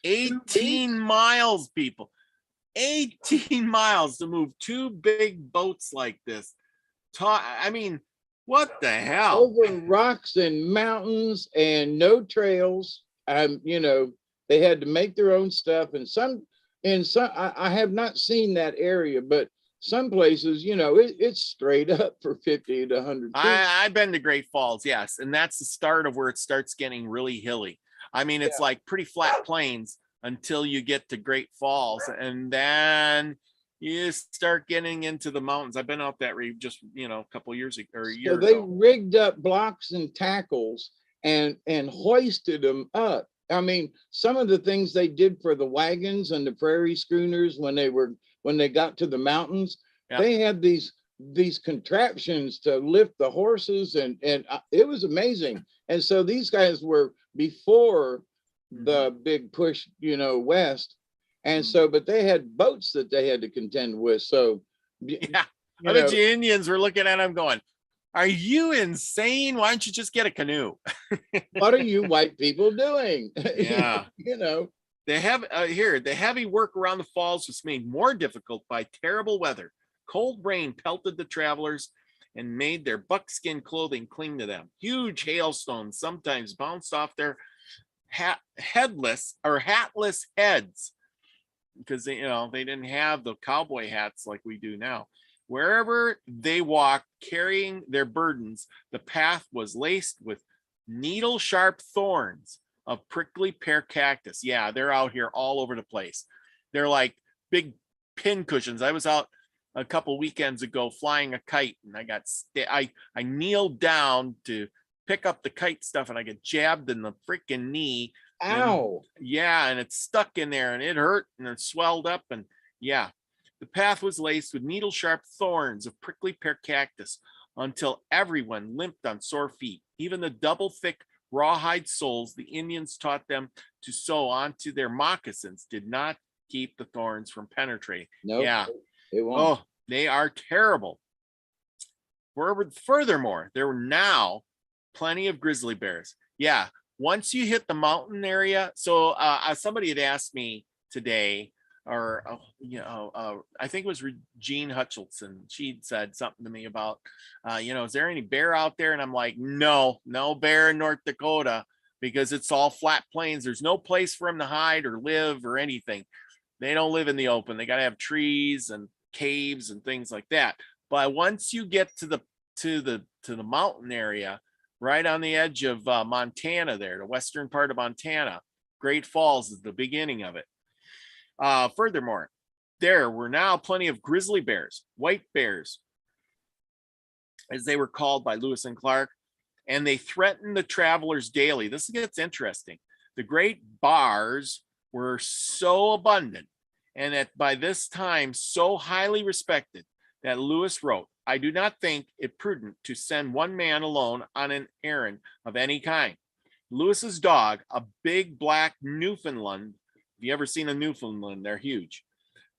18 miles, people. 18 miles to move two big boats like this. I mean, what the hell? Over rocks and mountains and no trails. They had to make their own stuff. And I have not seen that area, but some places, it's straight up for 50 to 100 feet. I've been to Great Falls, yes. And that's the start of where it starts getting really hilly. I mean, it's like pretty flat plains until you get to Great Falls. And then you start getting into the mountains. I've been out that just, a couple years ago or a year ago. So they rigged up blocks and tackles and hoisted them up. I mean, some of the things they did for the wagons and the prairie schooners when they got to the mountains, they had these contraptions to lift the horses, and it was amazing. And so these guys were before the big push, west. And so, but they had boats that they had to contend with. So, I bet the Indians were looking at them going, "Are you insane? Why don't you just get a canoe?" What are you white people doing? Yeah. The heavy work around the falls was made more difficult by terrible weather. Cold rain pelted the travelers and made their buckskin clothing cling to them. Huge hailstones sometimes bounced off their hatless heads, because they didn't have the cowboy hats like we do now. Wherever they walked carrying their burdens, the path was laced with needle-sharp thorns of prickly pear cactus. Yeah, they're out here all over the place. They're like big pin cushions. I was out a couple weekends ago flying a kite, and I kneeled down to pick up the kite stuff, and I get jabbed in the freaking knee. Ow. And it's stuck in there, and it hurt, and it swelled up, and the path was laced with needle-sharp thorns of prickly pear cactus until everyone limped on sore feet. Even the double-thick rawhide soles the Indians taught them to sew onto their moccasins did not keep the thorns from penetrating. No, Yeah. it won't. Oh, they are terrible. Furthermore, there were now plenty of grizzly bears. Yeah. Once you hit the mountain area. So somebody had asked me today, or I think it was Jean Hutchinson. She said something to me about, is there any bear out there? And I'm like, no bear in North Dakota, because it's all flat plains. There's no place for them to hide or live or anything. They don't live in the open. They got to have trees and caves and things like that. But once you get to the mountain area, right on the edge of Montana, there, the western part of Montana, Great Falls is the beginning of it. Furthermore, there were now plenty of grizzly bears, white bears, as they were called by Lewis and Clark, and they threatened the travelers daily. This gets interesting. The great bars were so abundant, and that by this time so highly respected, that Lewis wrote, "I do not think it prudent to send one man alone on an errand of any kind." Lewis's dog, a big black Newfoundland, have you ever seen a Newfoundland? They're huge,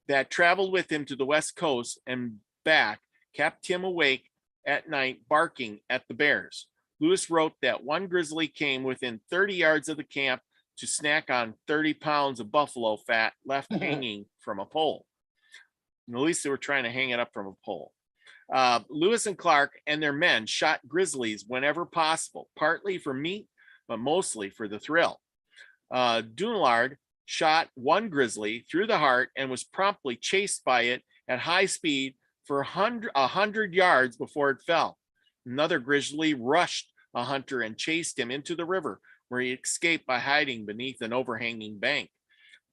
that traveled with him to the West Coast and back, kept him awake at night barking at the bears. Lewis wrote that one grizzly came within 30 yards of the camp to snack on 30 pounds of buffalo fat left hanging from a pole. And at least they were trying to hang it up from a pole. Lewis and Clark and their men shot grizzlies whenever possible, partly for meat, but mostly for the thrill. Dunlard shot one grizzly through the heart and was promptly chased by it at high speed for 100 yards before it fell. Another grizzly rushed a hunter and chased him into the river, where he escaped by hiding beneath an overhanging bank.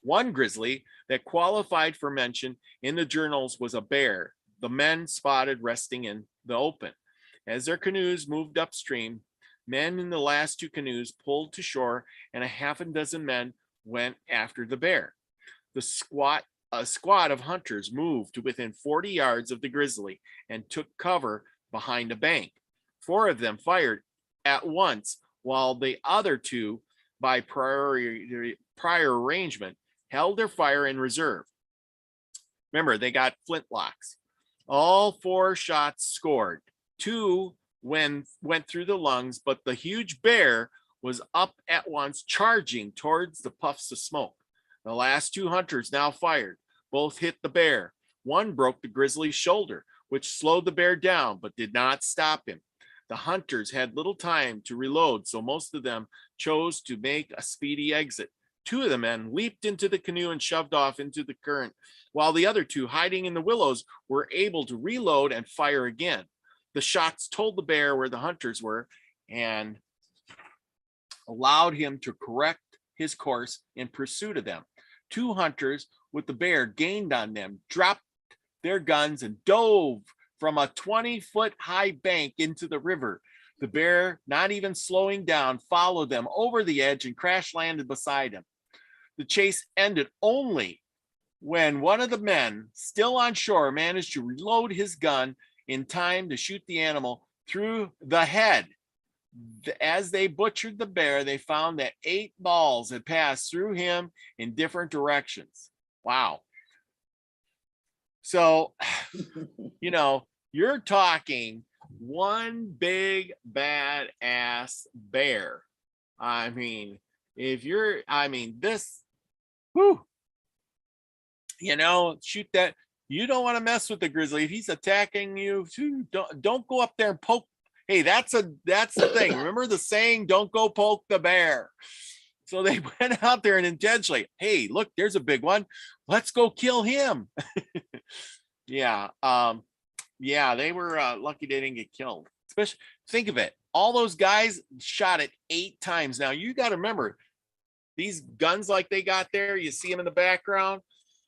One grizzly that qualified for mention in the journals was a bear the men spotted resting in the open. As their canoes moved upstream, men in the last two canoes pulled to shore, and a half a dozen men went after the bear. A squad of hunters moved to within 40 yards of the grizzly and took cover behind a bank. 4 of them fired at once, while the other 2, by prior arrangement, held their fire in reserve. Remember, they got flintlocks. All 4 shots scored. 2 went through the lungs, but the huge bear was up at once, charging towards the puffs of smoke. The last 2 hunters now fired. Both hit the bear. One broke the grizzly's shoulder, which slowed the bear down, but did not stop him. The hunters had little time to reload, so most of them chose to make a speedy exit. 2 of the men leaped into the canoe and shoved off into the current, while the other 2, hiding in the willows, were able to reload and fire again. The shots told the bear where the hunters were and allowed him to correct his course in pursuit of them. 2 hunters with the bear gained on them, dropped their guns, and dove from a 20-foot high bank into the river. The bear, not even slowing down, followed them over the edge and crash landed beside him. The chase ended only when one of the men, still on shore, managed to reload his gun in time to shoot the animal through the head. As they butchered the bear, they found that 8 balls had passed through him in different directions. Wow. So, you're talking one big badass bear. I mean, this, whoo, shoot that. You don't want to mess with the grizzly. If he's attacking you, don't go up there and poke. Hey, that's the thing. Remember the saying, don't go poke the bear. So they went out there and intentionally, hey, look, there's a big one. Let's go kill him. Yeah. They were lucky they didn't get killed. Especially, think of it. All those guys shot it 8 times. Now, you got to remember, these guns like they got there, you see them in the background,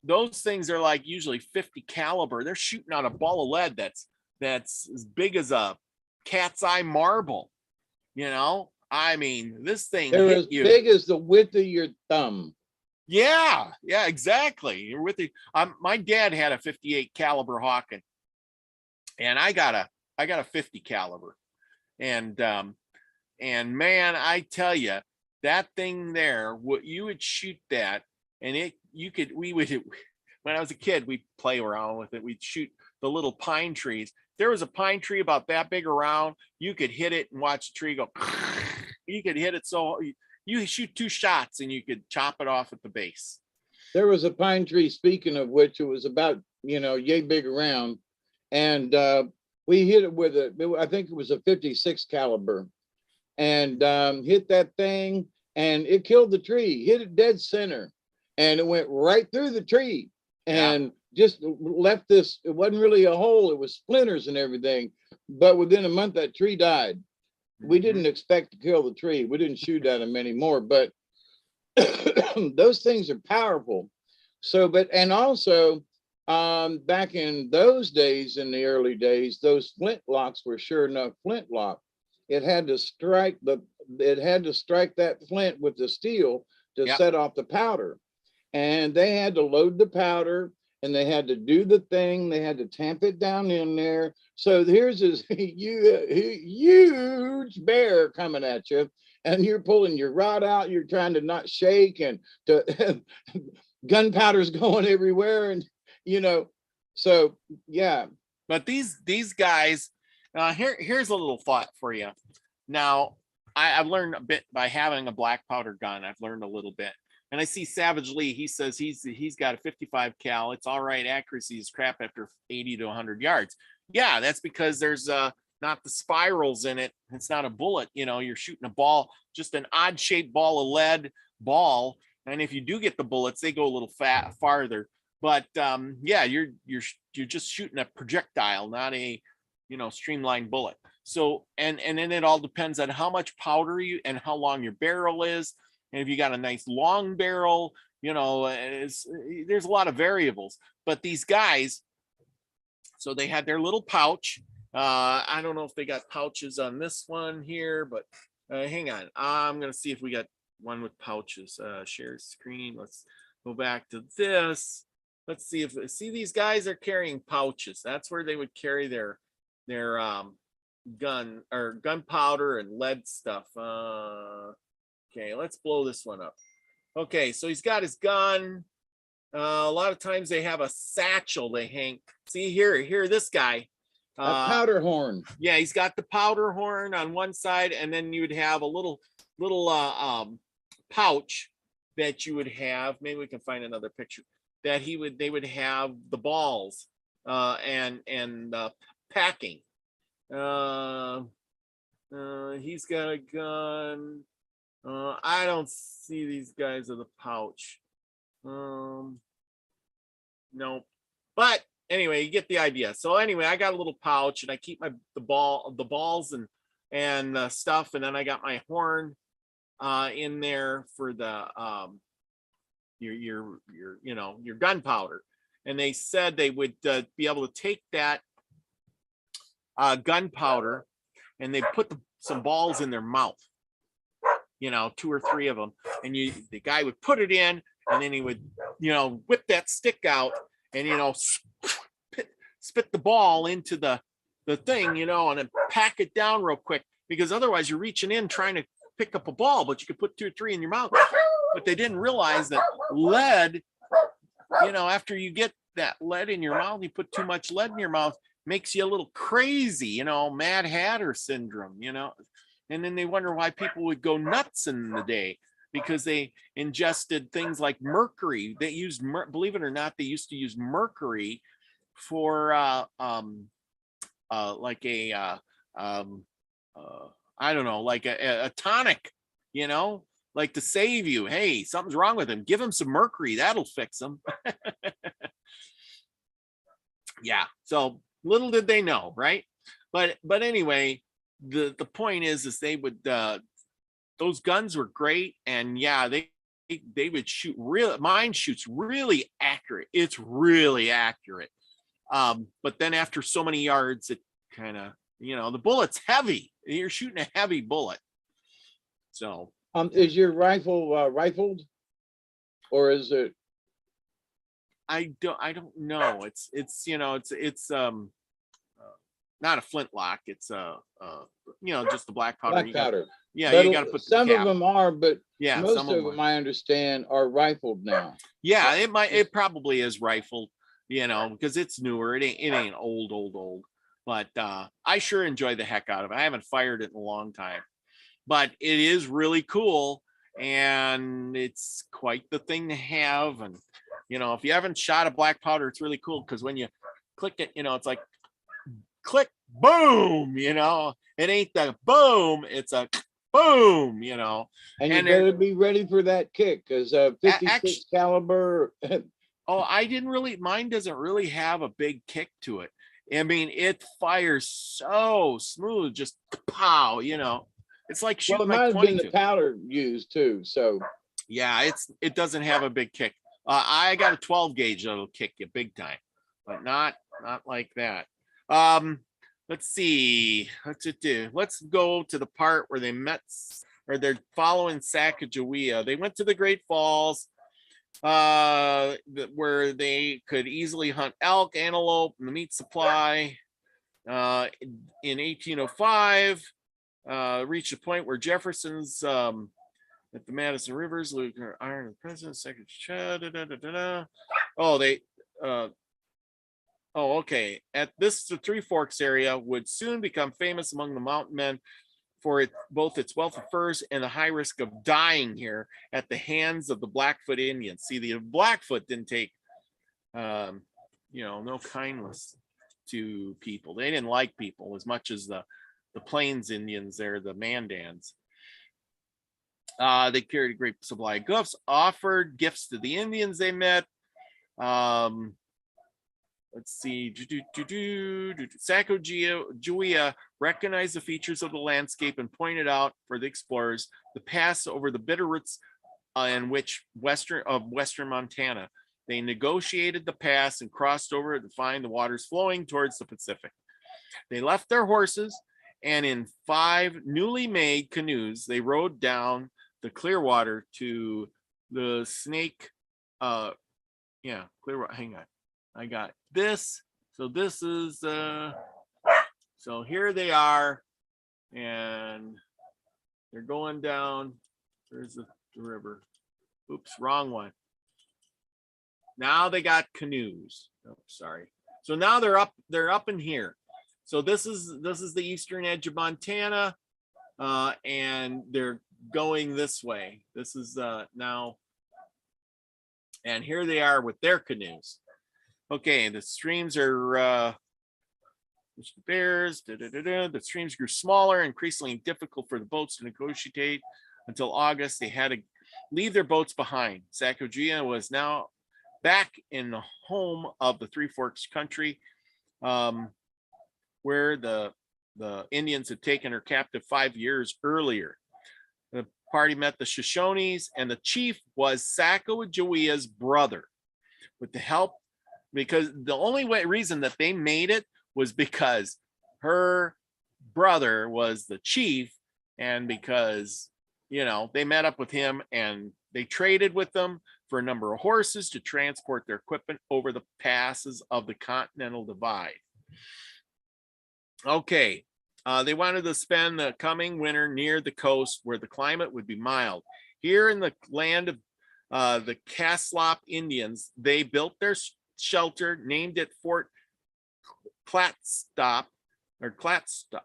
those things are like usually 50 caliber. They're shooting out a ball of lead that's as big as a cat's eye marble. This thing They're hit as you. big as the width of your thumb. Yeah, exactly. You're with it. My dad had a 58 caliber Hawkeye, and I got a 50 caliber, and man, I tell you, that thing there, what you would shoot that, and we would, when I was a kid, we'd play around with it. We'd shoot the little pine trees. There was a pine tree about that big around. You could hit it and watch the tree go. You could hit it so you shoot 2 shots and you could chop it off at the base. There was a pine tree, speaking of which, it was about, yay big around. And we hit it with I think it was a 56 caliber, and hit that thing, and it killed the tree, hit it dead center, and it went right through the tree and just left this. It wasn't really a hole, it was splinters and everything. But within a month, that tree died. We didn't expect to kill the tree. We didn't shoot at them anymore, but those things are powerful. So, and also, back in those days, in the early days, those flintlocks were sure enough flintlock. It had to strike that flint with the steel to set off the powder, and they had to load the powder, and they had to do the thing. They had to tamp it down in there. So here's this huge bear coming at you, and you're pulling your rod out. You're trying to not shake, and gunpowder's going everywhere, and so yeah. But these guys, here's a little thought for you. Now, I've learned a bit by having a black powder gun. I've learned a little bit. And I see Savage Lee, he says he's got a 55 cal. It's all right. Accuracy is crap after 80 to 100 yards. Yeah, that's because there's not the spirals in it. It's not a bullet. You're shooting a ball, just an odd shaped ball of lead ball. And if you do get the bullets, they go a little farther. But yeah, you're just shooting a projectile, not a streamlined bullet. So and then it all depends on how much powder and how long your barrel is. And if you got a nice long barrel, there's a lot of variables. But these guys, so they had their little pouch. I don't know if they got pouches on this one here, but hang on. I'm going to see if we got one with pouches. Share screen. Let's go back to this. Let's see these guys are carrying pouches. That's where they would carry their gun or gunpowder and lead stuff. Okay, let's blow this one up. Okay, so he's got his gun. A lot of times they have a satchel they hang. See here, this guy. A powder horn. Yeah, he's got the powder horn on one side, and then you would have a little pouch that you would have. Maybe we can find another picture that they would have the balls and packing. He's got a gun. I don't see these guys with a pouch. No, but anyway, you get the idea. So anyway, I got a little pouch, and I keep the balls and stuff, and then I got my horn in there for the your gunpowder. And they said they would be able to take that gunpowder, and they put some balls in their mouth. 2 or 3 of them, and the guy would put it in, and then he would whip that stick out and spit the ball into the thing, and then pack it down real quick, because otherwise you're reaching in trying to pick up a ball, but you could put 2 or 3 in your mouth. But they didn't realize that lead, after you get that lead in your mouth, you put too much lead in your mouth, makes you a little crazy, Mad Hatter syndrome, And then they wonder why people would go nuts in the day, because they ingested things like mercury. They used, believe it or not, they used to use mercury for like a I don't know, like a tonic, like to save you. Hey, something's wrong with him. Give him some mercury. That'll fix him. Yeah. So little did they know, right? But anyway, the point is they would those guns were great, and yeah, they would shoot mine shoots really accurate. It's really accurate. But then after so many yards, it kind of, the bullet's heavy. You're shooting a heavy bullet. So is your rifle rifled, or is it? I don't know. It's not a flintlock. It's just the black powder. Black powder. Yeah, But you got to put the some of cap. them are, but Yeah, most some of of them them. I understand are rifled now. Yeah, it probably is rifled, you know, because it's newer. It ain't old. But I sure enjoy the heck out of it. I haven't fired it in a long time, but it is really cool, and it's quite the thing to have. And you know, if you haven't shot a black powder, it's really cool because when you click it, you know, it's like click, boom. You know, it ain't the boom, it's a boom. You know, And you and better be ready for that kick, because 56 caliber. oh, I didn't really, mine doesn't really have a big kick to it. I mean, it fires so smooth, just pow, you know. It's like Well, shooting it like might have been the 22. powder used too. So Yeah, it doesn't have a big kick. I got a 12 gauge that'll kick you big time, but not like that. Let's see. What's it do? Let's go to the part where they met, or they're following Sacagawea. They went to the Great Falls, where they could easily hunt elk, antelope, and the meat supply. In 1805, reached a point where Jefferson's at the Madison Rivers, Luke Iron the President, Secretary. Oh, they oh, okay. At this, the Three Forks area would soon become famous among the mountain men for both its wealth of furs and the high risk of dying here at the hands of the Blackfoot Indians. See, the Blackfoot didn't take, you know, no kindness to people. They didn't like people as much as the Plains Indians there, the Mandans. They carried a great supply of goods, offered gifts to the Indians they met. Let's see. Sacagawea recognized the features of the landscape and pointed out for the explorers the pass over the Bitterroots in which western Montana. They negotiated the pass and crossed over to find the waters flowing towards the Pacific. They left their horses, and in 5 newly made canoes, they rowed down the Clearwater to the Snake. Clearwater. Hang on. I got this. So this is so here they are, and they're going down. There's the river. Oops, wrong one. Now they got canoes. Oh, sorry. So now they're up in here. So this is the eastern edge of Montana, and they're going this way. This is now, and here they are with their canoes. Okay, the streams are bears. The streams grew smaller, increasingly difficult for the boats to negotiate. Until August, they had to leave their boats behind. Sacagawea was now back in the home of the Three Forks country, where the Indians had taken her captive 5 years earlier. The party met the Shoshones, and the chief was Sacagawea's brother. With the help, because the only reason that they made it was because her brother was the chief, and because, you know, they met up with him and they traded with them for a number of horses to transport their equipment over the passes of the Continental Divide. Okay, they wanted to spend the coming winter near the coast where the climate would be mild. Here in the land of the Caslop Indians, they built their shelter, named it Fort Clatstop or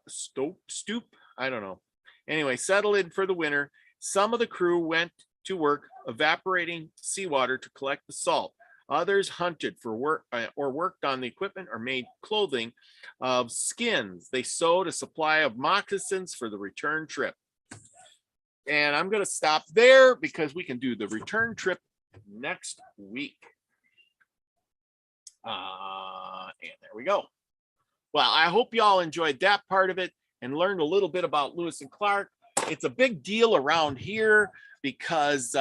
Stoop. I don't know. Anyway, settled in for the winter. Some of the crew went to work evaporating seawater to collect the salt. Others hunted for work or worked on the equipment or made clothing of skins. They sewed a supply of moccasins for the return trip. And I'm going to stop there because we can do the return trip next week. And there we go. Well, I hope you all enjoyed that part of it and learned a little bit about Lewis and Clark. It's a big deal around here because,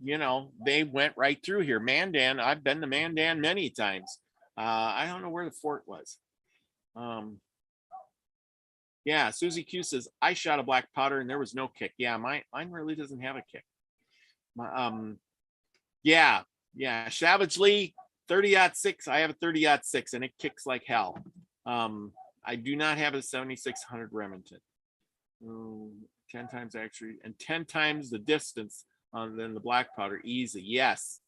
you know, they went right through here. Mandan, I've been to Mandan many times. I don't know where the fort was. Yeah, Susie Q says, I shot a black powder and there was no kick. Yeah, mine really doesn't have a kick. Yeah, Savage Lee, 30-06. I have a 30-06 and it kicks like hell. I do not have a 7600 Remington. 10 times actually, and 10 times the distance than the black powder. Easy. Yes.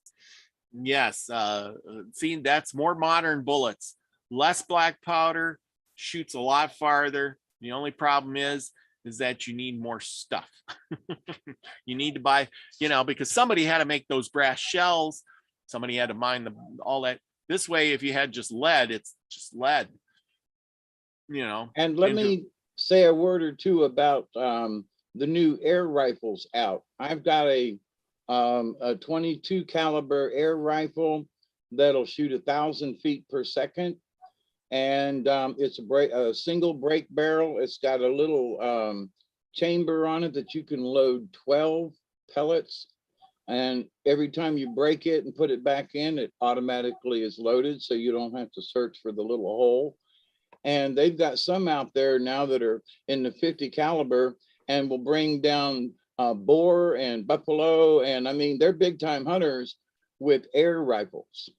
Yes. See, that's more modern bullets. Less black powder, shoots a lot farther. The only problem is that you need more stuff. You need to buy, because somebody had to make those brass shells. Somebody had to mine all that. This way, if you had just lead, it's just lead. And let me say a word or two about the new air rifles out. I've got a 22 caliber air rifle that'll shoot 1,000 feet per second. And it's a single break barrel. It's got a little chamber on it that you can load 12 pellets. And every time you break it and put it back in, it automatically is loaded. So you don't have to search for the little hole. And they've got some out there now that are in the 50 caliber and will bring down boar and buffalo. And I mean, they're big time hunters with air rifles.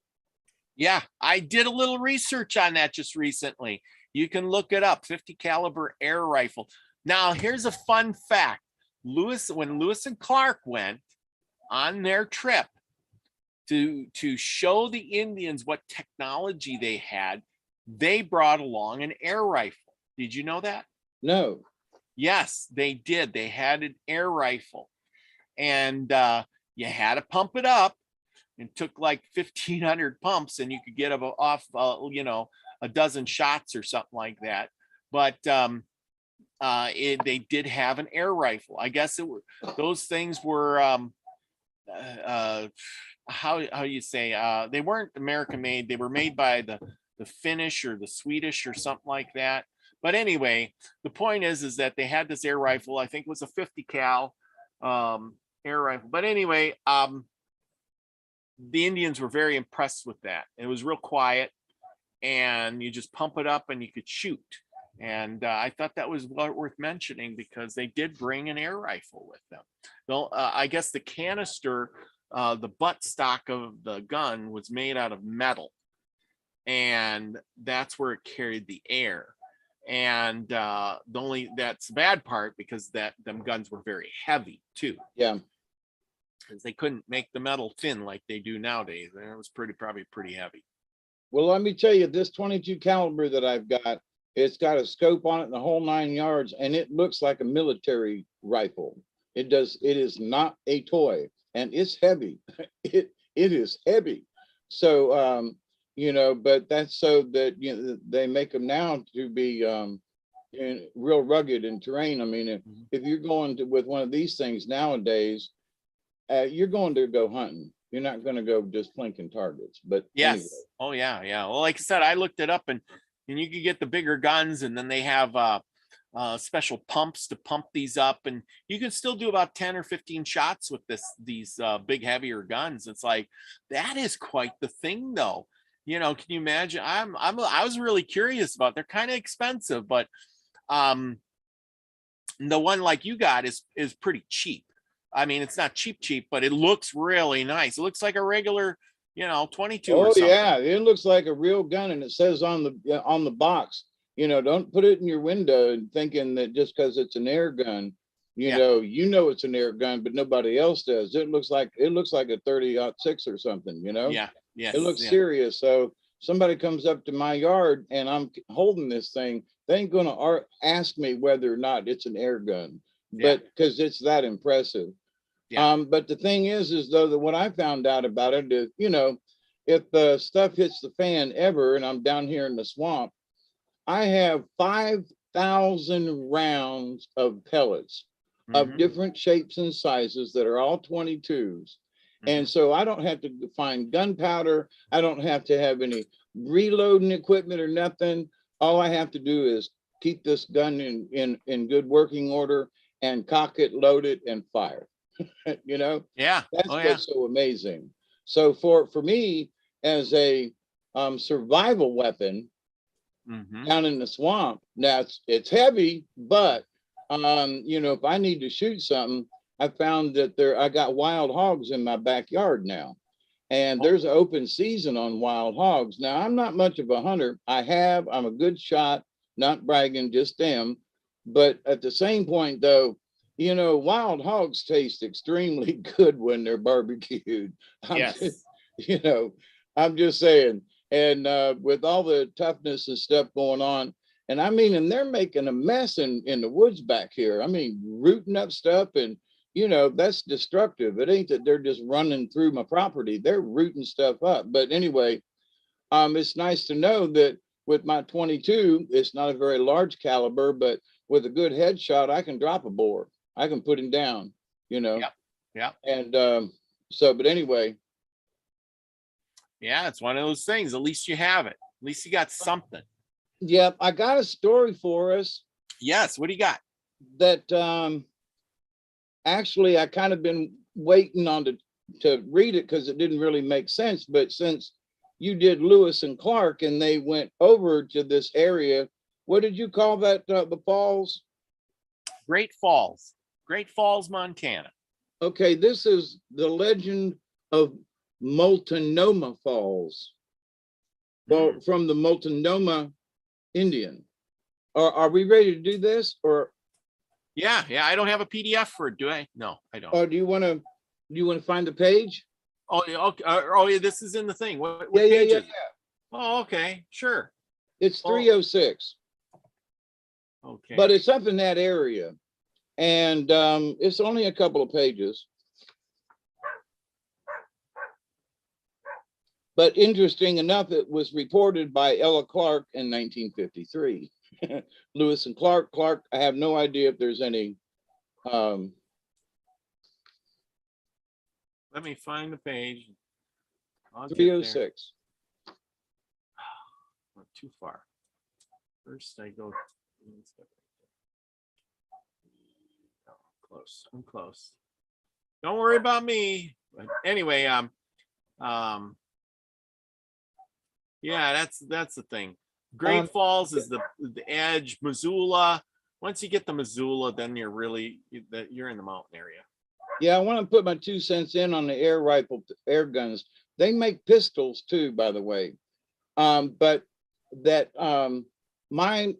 Yeah, I did a little research on that just recently. You can look it up, 50 caliber air rifle. Now, here's a fun fact. When Lewis and Clark went on their trip to show the Indians what technology they had, they brought along an air rifle. Did you know that? No. Yes, they did. They had an air rifle, and you had to pump it up. It took like 1,500 pumps, and you could get off, a dozen shots or something like that. But they did have an air rifle. I guess those things were how you say, they weren't American made. They were made by the Finnish or the Swedish or something like that. But anyway, the point is that they had this air rifle. I think it was a 50 cal air rifle. But anyway, the Indians were very impressed with that. It was real quiet, and you just pump it up and you could shoot. And I thought that was worth mentioning because they did bring an air rifle with them. I guess the canister, the butt stock of the gun was made out of metal, and that's where it carried the air. And that's the bad part, because them guns were very heavy too. Yeah. Because they couldn't make the metal thin like they do nowadays. And it was probably pretty heavy. Well, let me tell you, this 22 caliber that I've got, it's got a scope on it and the whole 9 yards, and it looks like a military rifle. It is not a toy, and it's heavy. It is heavy. So, but that's so that, they make them now to be real rugged in terrain. I mean, if you're going with one of these things nowadays, you're going to go hunting. You're not going to go just plinking targets. But yes. Anyway. Oh yeah. Well, like I said, I looked it up, and you can get the bigger guns, and then they have special pumps to pump these up, and you can still do about 10 or 15 shots with these big heavier guns. It's like, that is quite the thing, though. Can you imagine? I was really curious about. They're kind of expensive, but the one like you got is pretty cheap. I mean, it's not cheap, but it looks really nice. It looks like a regular, 22 or something. Yeah, it looks like a real gun, and it says on the box, don't put it in your window thinking that just because it's an air gun, it's an air gun, but nobody else does. It looks like a 30-06 or something, Yeah. Yes. It looks serious. So somebody comes up to my yard and I'm holding this thing, they ain't gonna ask me whether or not it's an air gun, but because it's that impressive. Yeah. But the thing is though, that what I found out about it is, if the stuff hits the fan ever, and I'm down here in the swamp, I have 5,000 rounds of pellets of different shapes and sizes that are all 22s. And so I don't have to find gunpowder. I don't have to have any reloading equipment or nothing. All I have to do is keep this gun in good working order and cock it, load it, and fire. Yeah. That's what's so amazing. So for me, as a survival weapon down in the swamp, now it's heavy, but if I need to shoot something, I found that I got wild hogs in my backyard now, and there's an open season on wild hogs. Now, I'm not much of a hunter. I'm a good shot, not bragging, just am. But at the same point, though, you know, wild hogs taste extremely good when they're barbecued. I'm just, Yes. you know, I'm just saying. And with all the toughness and stuff going on, and I mean, and they're making a mess in the woods back here. I mean, rooting up stuff, and you know, that's destructive. It ain't that they're just running through my property. They're rooting stuff up. But anyway, it's nice to know that with my 22, it's not a very large caliber, but with a good headshot, I can drop a boar. I can put him down, you know. Yeah. Yeah. And so, but anyway. Yeah, it's one of those things. At least you have it. At least you got something. Yep, I got a story for us. Yes. What do you got? That actually I kind of been waiting on to read it because it didn't really make sense. But since you did Lewis and Clark and they went over to this area, what did you call that? The falls? Great Falls. Great Falls, Montana. Okay, this is the legend of Multnomah Falls. Well, from the Multnomah Indian. Are we ready to do this? Or Yeah. I don't have a PDF for it, do I? No, I don't. or do you want to find the page? Oh, yeah, okay. Oh, yeah, this is in the thing. What Yeah. page is it? Oh, okay. Sure. It's 306. Okay. But it's up in that area. And it's only a couple of pages. But interesting enough, it was reported by Ella Clark in 1953. Lewis and Clark. I have no idea if there's any. Let me find the page. I'll get there. 306. Not too far. First, I go. Oh, close. I'm close. Don't worry about me. But anyway, yeah, that's the thing. Great Falls is the edge. Missoula. Once you get to Missoula, then you're in the mountain area. Yeah, I want to put my 2 cents in on the air guns. They make pistols too, by the way. But that my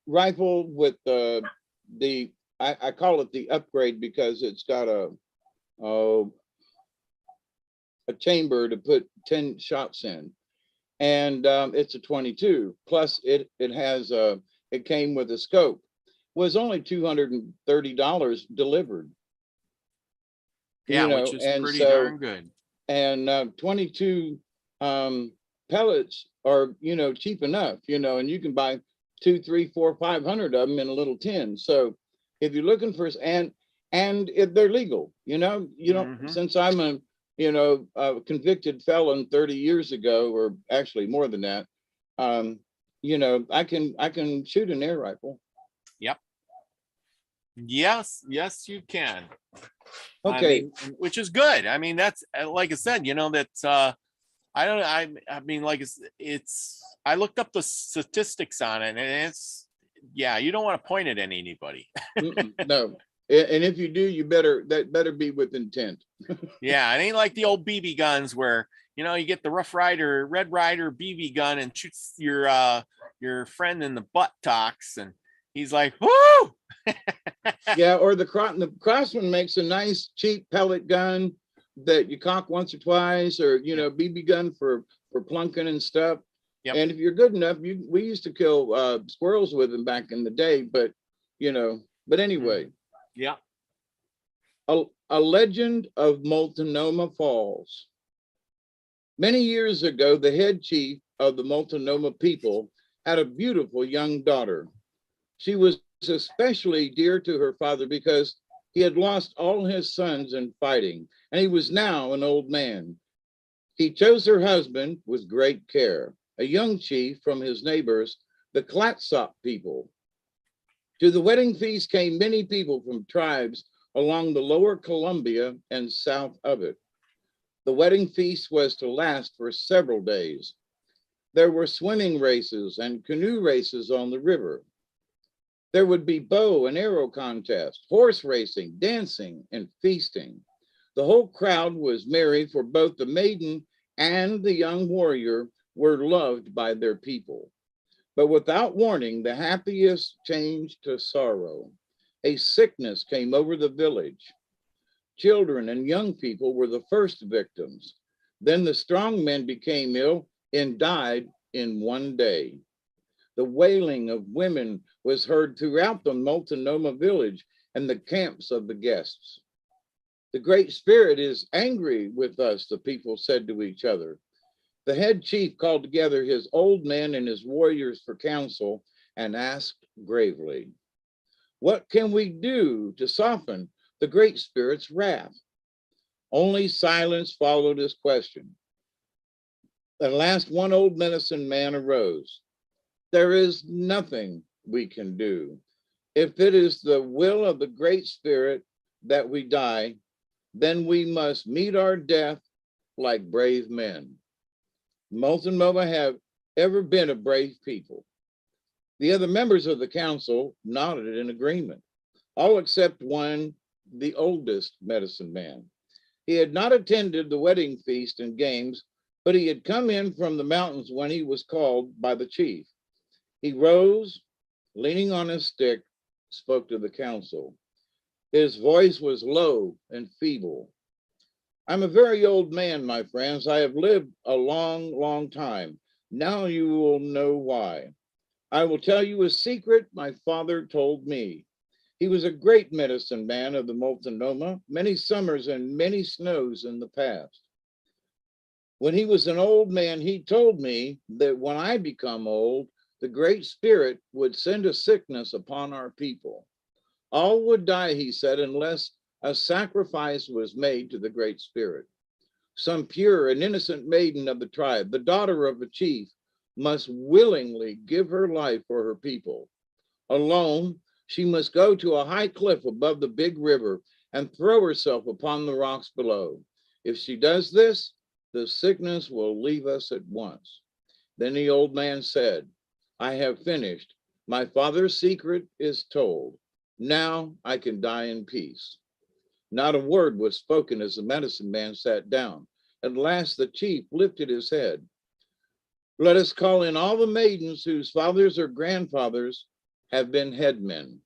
rifle with I call it the upgrade because it's got a chamber to put 10 shots in. And it's a 22. Plus it has it came with a scope. Was only $230 delivered. Yeah, you know, which is and pretty so, darn good. And 22 pellets are, you know, cheap enough, you know, and you can buy 2, 3, 4, 500 of them in a little tin. So if you're looking for, and if they're legal, you know, since I'm a convicted felon 30 years ago, or actually more than that, you know, I can shoot an air rifle. Yep. Yes, you can. Okay. I mean, which is good. I mean, that's like I said, you know, that's I mean, like it's I looked up the statistics on it, and it's, yeah, you don't want to point it at anybody. No. And if you do, that better be with intent. Yeah, it ain't like the old BB guns where, you know, you get the Red Ryder BB gun and shoots your friend in the buttocks, and he's like, whoo! Yeah, or the Craftsman makes a nice cheap pellet gun that you cock once or twice, or you know, BB gun for plunking and stuff. Yep. And if you're good enough, we used to kill squirrels with them back in the day, but you know, but anyway. Yeah. A legend of Multnomah Falls. Many years ago, the head chief of the Multnomah people had a beautiful young daughter. She was especially dear to her father because he had lost all his sons in fighting, and he was now an old man. He chose her husband with great care, a young chief from his neighbors, the Clatsop people. To the wedding feast came many people from tribes along the lower Columbia and south of it. The wedding feast was to last for several days. There were swimming races and canoe races on the river. There would be bow and arrow contests, horse racing, dancing, and feasting. The whole crowd was merry, for both the maiden and the young warrior were loved by their people. But without warning, the happiest changed to sorrow. A sickness came over the village. Children and young people were the first victims. Then the strong men became ill and died in one day. The wailing of women was heard throughout the Multnomah village and the camps of the guests. The Great Spirit is angry with us, the people said to each other. The head chief called together his old men and his warriors for counsel and asked gravely, "What can we do to soften the Great Spirit's wrath?" Only silence followed his question. At last, one old medicine man arose. "There is nothing we can do. If it is the will of the Great Spirit that we die, then we must meet our death like brave men." Multnomah have ever been a brave people. The other members of the council nodded in agreement, all except one, the oldest medicine man. He had not attended the wedding feast and games, but he had come in from the mountains when he was called by the chief. He rose, leaning on his stick, spoke to the council. His voice was low and feeble. "I'm a very old man, my friends. I have lived a long, long time. Now you will know why. I will tell you a secret my father told me. He was a great medicine man of the Multnomah, many summers and many snows in the past. When he was an old man, he told me that when I become old, the Great Spirit would send a sickness upon our people. All would die, he said, unless a sacrifice was made to the Great Spirit. Some pure and innocent maiden of the tribe, the daughter of a chief, must willingly give her life for her people. Alone, she must go to a high cliff above the big river and throw herself upon the rocks below. If she does this, the sickness will leave us at once." Then the old man said, "I have finished. My father's secret is told. Now I can die in peace." Not a word was spoken as the medicine man sat down. At last the chief lifted his head. "Let us call in all the maidens whose fathers or grandfathers have been headmen."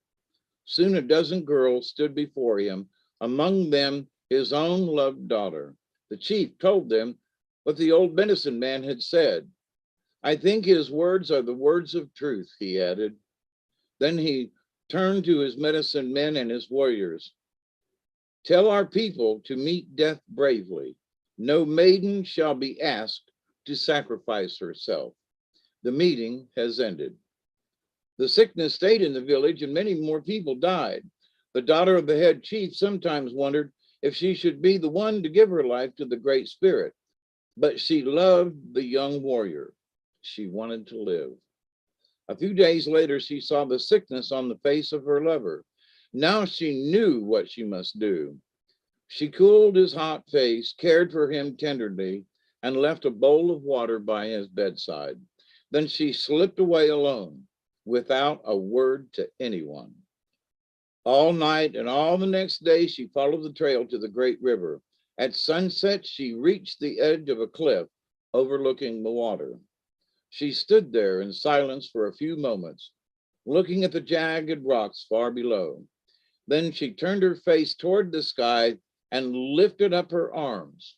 Soon a dozen girls stood before him, among them his own loved daughter. The chief told them what the old medicine man had said. "I think his words are the words of truth," he added. Then he turned to his medicine men and his warriors. "Tell our people to meet death bravely. No maiden shall be asked to sacrifice herself. The meeting has ended." The sickness stayed in the village and many more people died. The daughter of the head chief sometimes wondered if she should be the one to give her life to the Great Spirit, but she loved the young warrior. She wanted to live. A few days later, she saw the sickness on the face of her lover. Now she knew what she must do. She cooled his hot face, cared for him tenderly, and left a bowl of water by his bedside. Then she slipped away alone, without a word to anyone. All night and all the next day, she followed the trail to the great river. At sunset, she reached the edge of a cliff overlooking the water. She stood there in silence for a few moments, looking at the jagged rocks far below. Then she turned her face toward the sky and lifted up her arms.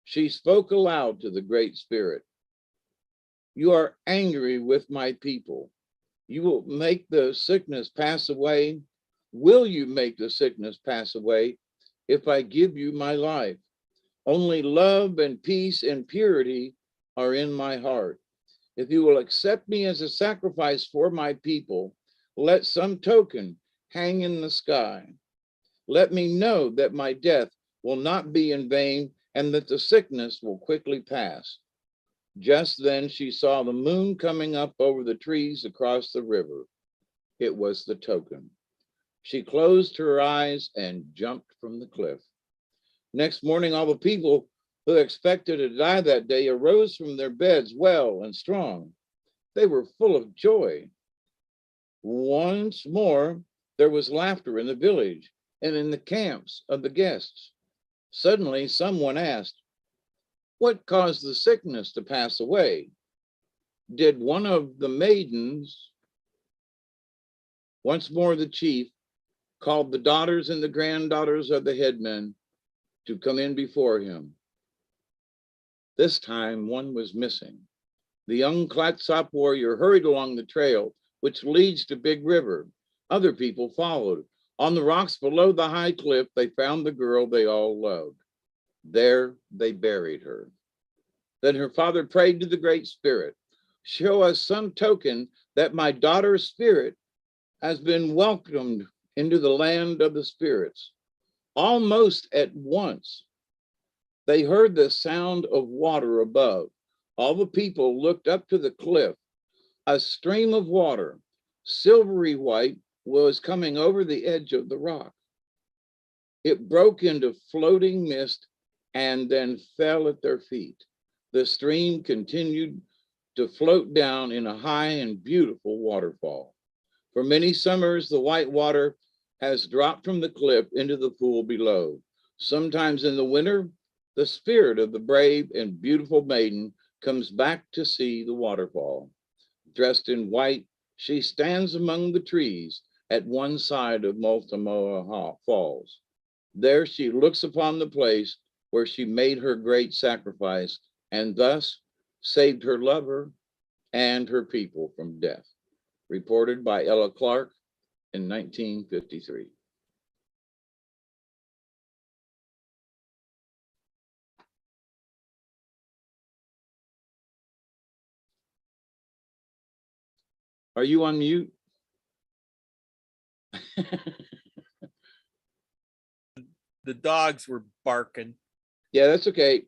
She spoke aloud to the Great Spirit. "You are angry with my people. You will make the sickness pass away. Will you make the sickness pass away if I give you my life? Only love and peace and purity are in my heart. If you will accept me as a sacrifice for my people, let some token hang in the sky. Let me know that my death will not be in vain and that the sickness will quickly pass." Just then she saw the moon coming up over the trees across the river. It was the token. She closed her eyes and jumped from the cliff. Next morning, all the people who expected to die that day arose from their beds well and strong. They were full of joy. Once more, there was laughter in the village and in the camps of the guests. Suddenly, someone asked, "What caused the sickness to pass away?" did one of the maidens, once more the chief, called the daughters and the granddaughters of the headmen to come in before him. This time one was missing. The young Clatsop warrior hurried along the trail, which leads to Big River. Other people followed. On the rocks below the high cliff, they found the girl they all loved. There they buried her. Then her father prayed to the Great Spirit, show us some token that my daughter's spirit has been welcomed into the land of the spirits. Almost at once, they heard the sound of water above. All the people looked up to the cliff. A stream of water, silvery white, was coming over the edge of the rock. It broke into floating mist and then fell at their feet. The stream continued to float down in a high and beautiful waterfall. For many summers, the white water has dropped from the cliff into the pool below. Sometimes in the winter, the spirit of the brave and beautiful maiden comes back to see the waterfall. Dressed in white, she stands among the trees at one side of Multnomah Falls. There she looks upon the place where she made her great sacrifice and thus saved her lover and her people from death. Reported by Ella Clark in 1953. Are you on mute? The dogs were barking. Yeah, that's okay.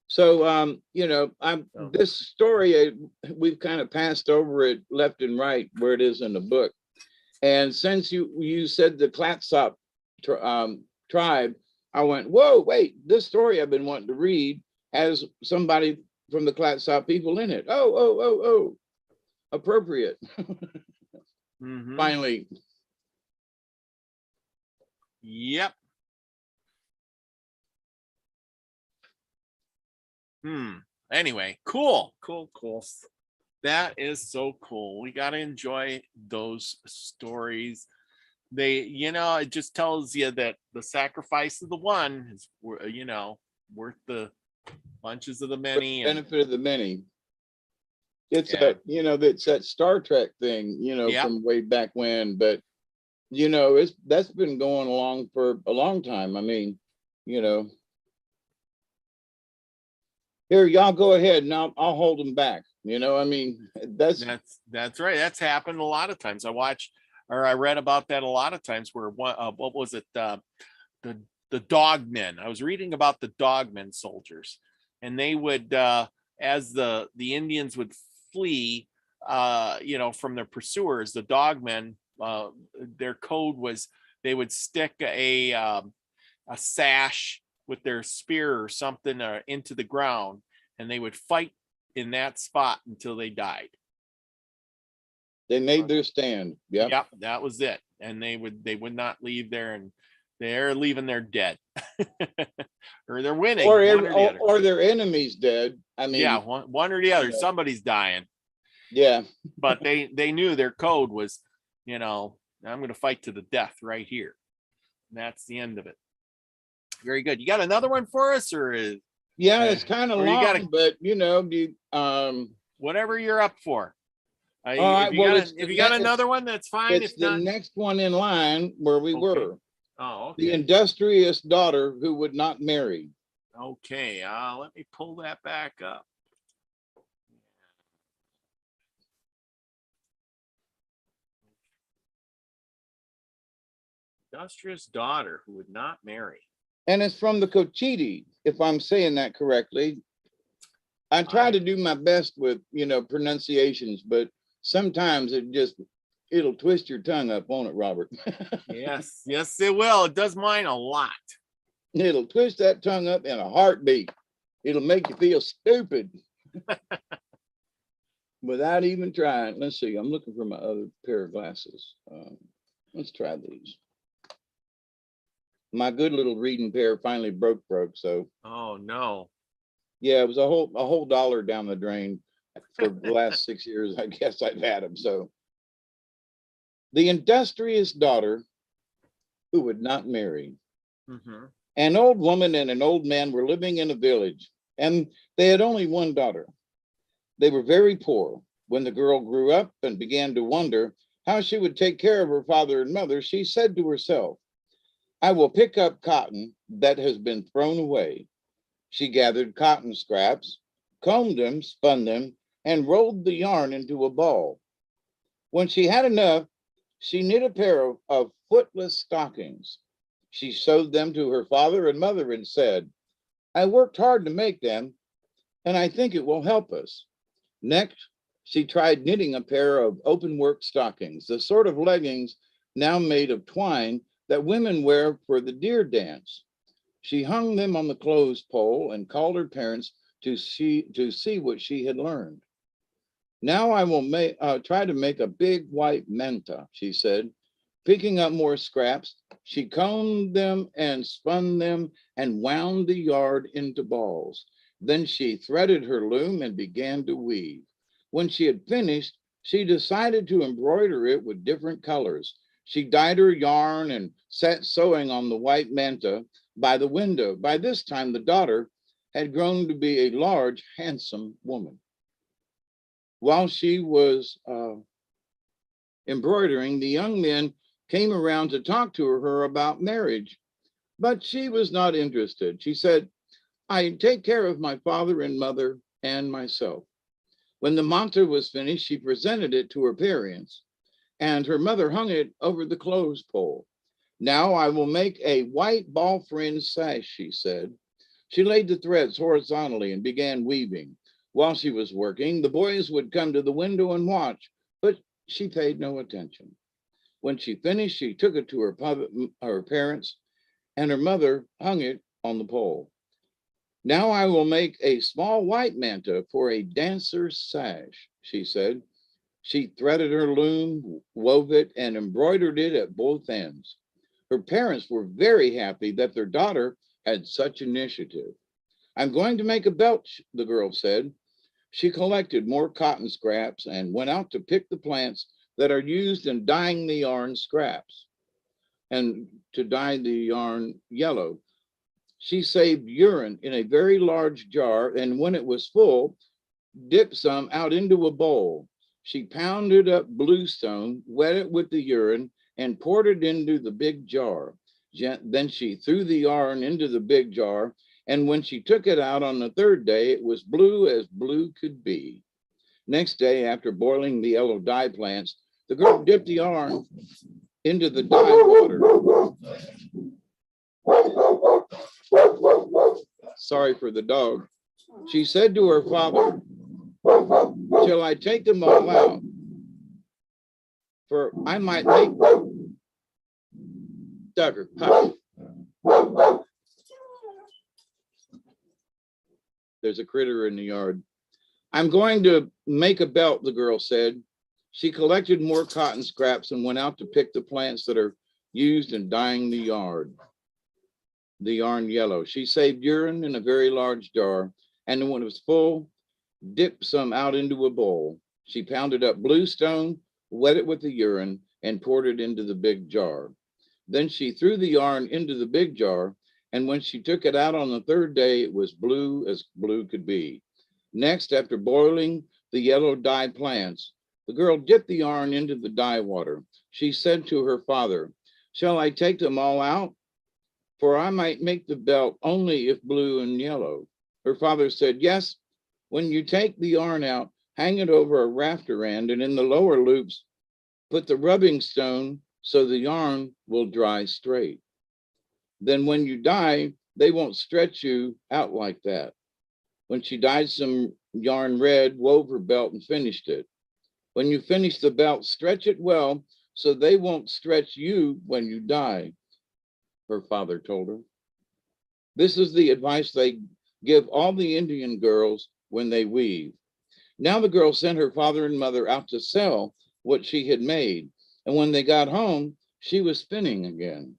So, Oh. this story, we've kind of passed over it left and right where it is in the book. And since you said the Clatsop tribe, I went, whoa, wait, this story I've been wanting to read has somebody from the Clatsop people in it. Oh, appropriate. Mhm. Finally. Yep. Anyway, cool. That is so cool. We got to enjoy those stories. It just tells you that the sacrifice of the one is, worth the bunches of the many. Benefit of the many. It's Yeah. it's that Star Trek thing, Yep. from way back when, but that's been going along for a long time. I mean, here, y'all go ahead and I'll hold them back. I mean, that's right. That's happened a lot of times. I read about that a lot of times where what was it? The dogmen. I was reading about the dogmen soldiers, and they would, as the Indians would flee, from their pursuers, the dogmen, their code was they would stick a sash with their spear or something into the ground, and they would fight in that spot until they died. They made their stand. Yep, that was it. And they would not leave there, and they're leaving there dead. Or they're winning. Or their enemies dead. I mean, yeah, one or the other. Somebody's dying. Yeah. But they knew their code was, I'm going to fight to the death right here. And that's the end of it. Very good. You got another one for us, or yeah, it's kind of long, but whatever you're up for. If you got another one, that's fine. It's the next one in line where we were. Oh, okay. The industrious daughter who would not marry. Okay, let me pull that back up. Industrious daughter who would not marry. And it's from the Cochiti, if I'm saying that correctly. I try to do my best with, pronunciations, but sometimes it'll twist your tongue up, won't it, Robert? Yes, it will. It does mine a lot. It'll twist that tongue up in a heartbeat. It'll make you feel stupid without even trying. Let's see. I'm looking for my other pair of glasses. Let's try these. My good little reading pair finally broke. So. Oh no. Yeah, it was a whole $1 down the drain. For the last 6 years, I guess I've had them. So the industrious daughter who would not marry. Mhm. An old woman and an old man were living in a village, and they had only one daughter. They were very poor. When the girl grew up and began to wonder how she would take care of her father and mother, she said to herself, I will pick up cotton that has been thrown away. She gathered cotton scraps, combed them, spun them, and rolled the yarn into a ball. When she had enough, she knit a pair of footless stockings. She showed them to her father and mother and said, I worked hard to make them, and I think it will help us. Next, she tried knitting a pair of open work stockings, the sort of leggings now made of twine that women wear for the deer dance. She hung them on the clothes pole and called her parents to see what she had learned. Now I will try to make a big white manta, she said. Picking up more scraps, she combed them and spun them and wound the yard into balls. Then she threaded her loom and began to weave. When she had finished, she decided to embroider it with different colors. She dyed her yarn and sat sewing on the white manta by the window. By this time, the daughter had grown to be a large, handsome woman. While she was embroidering, the young men came around to talk to her about marriage, but she was not interested. She said, I take care of my father and mother and myself. When the manta was finished, she presented it to her parents, and her mother hung it over the clothes pole. Now I will make a white ball fringe sash, she said. She laid the threads horizontally and began weaving. While she was working, the boys would come to the window and watch, but she paid no attention. When she finished, she took it to her parents, and her mother hung it on the pole. Now I will make a small white manta for a dancer's sash, she said. She threaded her loom, wove it, and embroidered it at both ends. Her parents were very happy that their daughter had such initiative. I'm going to make a belt, the girl said. She collected more cotton scraps and went out to pick the plants that are used in dyeing the yarn scraps and to dye the yarn yellow. She saved urine in a very large jar, and when it was full, dipped some out into a bowl. She pounded up bluestone, wet it with the urine, and poured it into the big jar. Then she threw the yarn into the big jar, and when she took it out on the third day, it was blue as blue could be. Next day, after boiling the yellow dye plants, the girl dipped the yarn into the dye water. Sorry for the dog. She said to her father, shall I take them all out? For I might make Duggar, hush. There's a critter in the yard. I'm going to make a belt, the girl said. She collected more cotton scraps and went out to pick the plants that are used in dyeing the yarn yellow. She saved urine in a very large jar, and when it was full, dipped some out into a bowl. She pounded up bluestone, wet it with the urine, and poured it into the big jar. Then she threw the yarn into the big jar, and when she took it out on the third day, it was blue as blue could be. Next, after boiling the yellow dye plants, the girl dipped the yarn into the dye water. She said to her father, shall I take them all out? For I might make the belt only if blue and yellow. Her father said, yes. When you take the yarn out, hang it over a rafter end, and in the lower loops, put the rubbing stone so the yarn will dry straight. Then when you dye, they won't stretch you out like that. When she dyed some yarn red, wove her belt and finished it. When you finish the belt, stretch it well so they won't stretch you when you dye, her father told her. This is the advice they give all the Indian girls when they weave. Now the girl sent her father and mother out to sell what she had made. And when they got home, she was spinning again.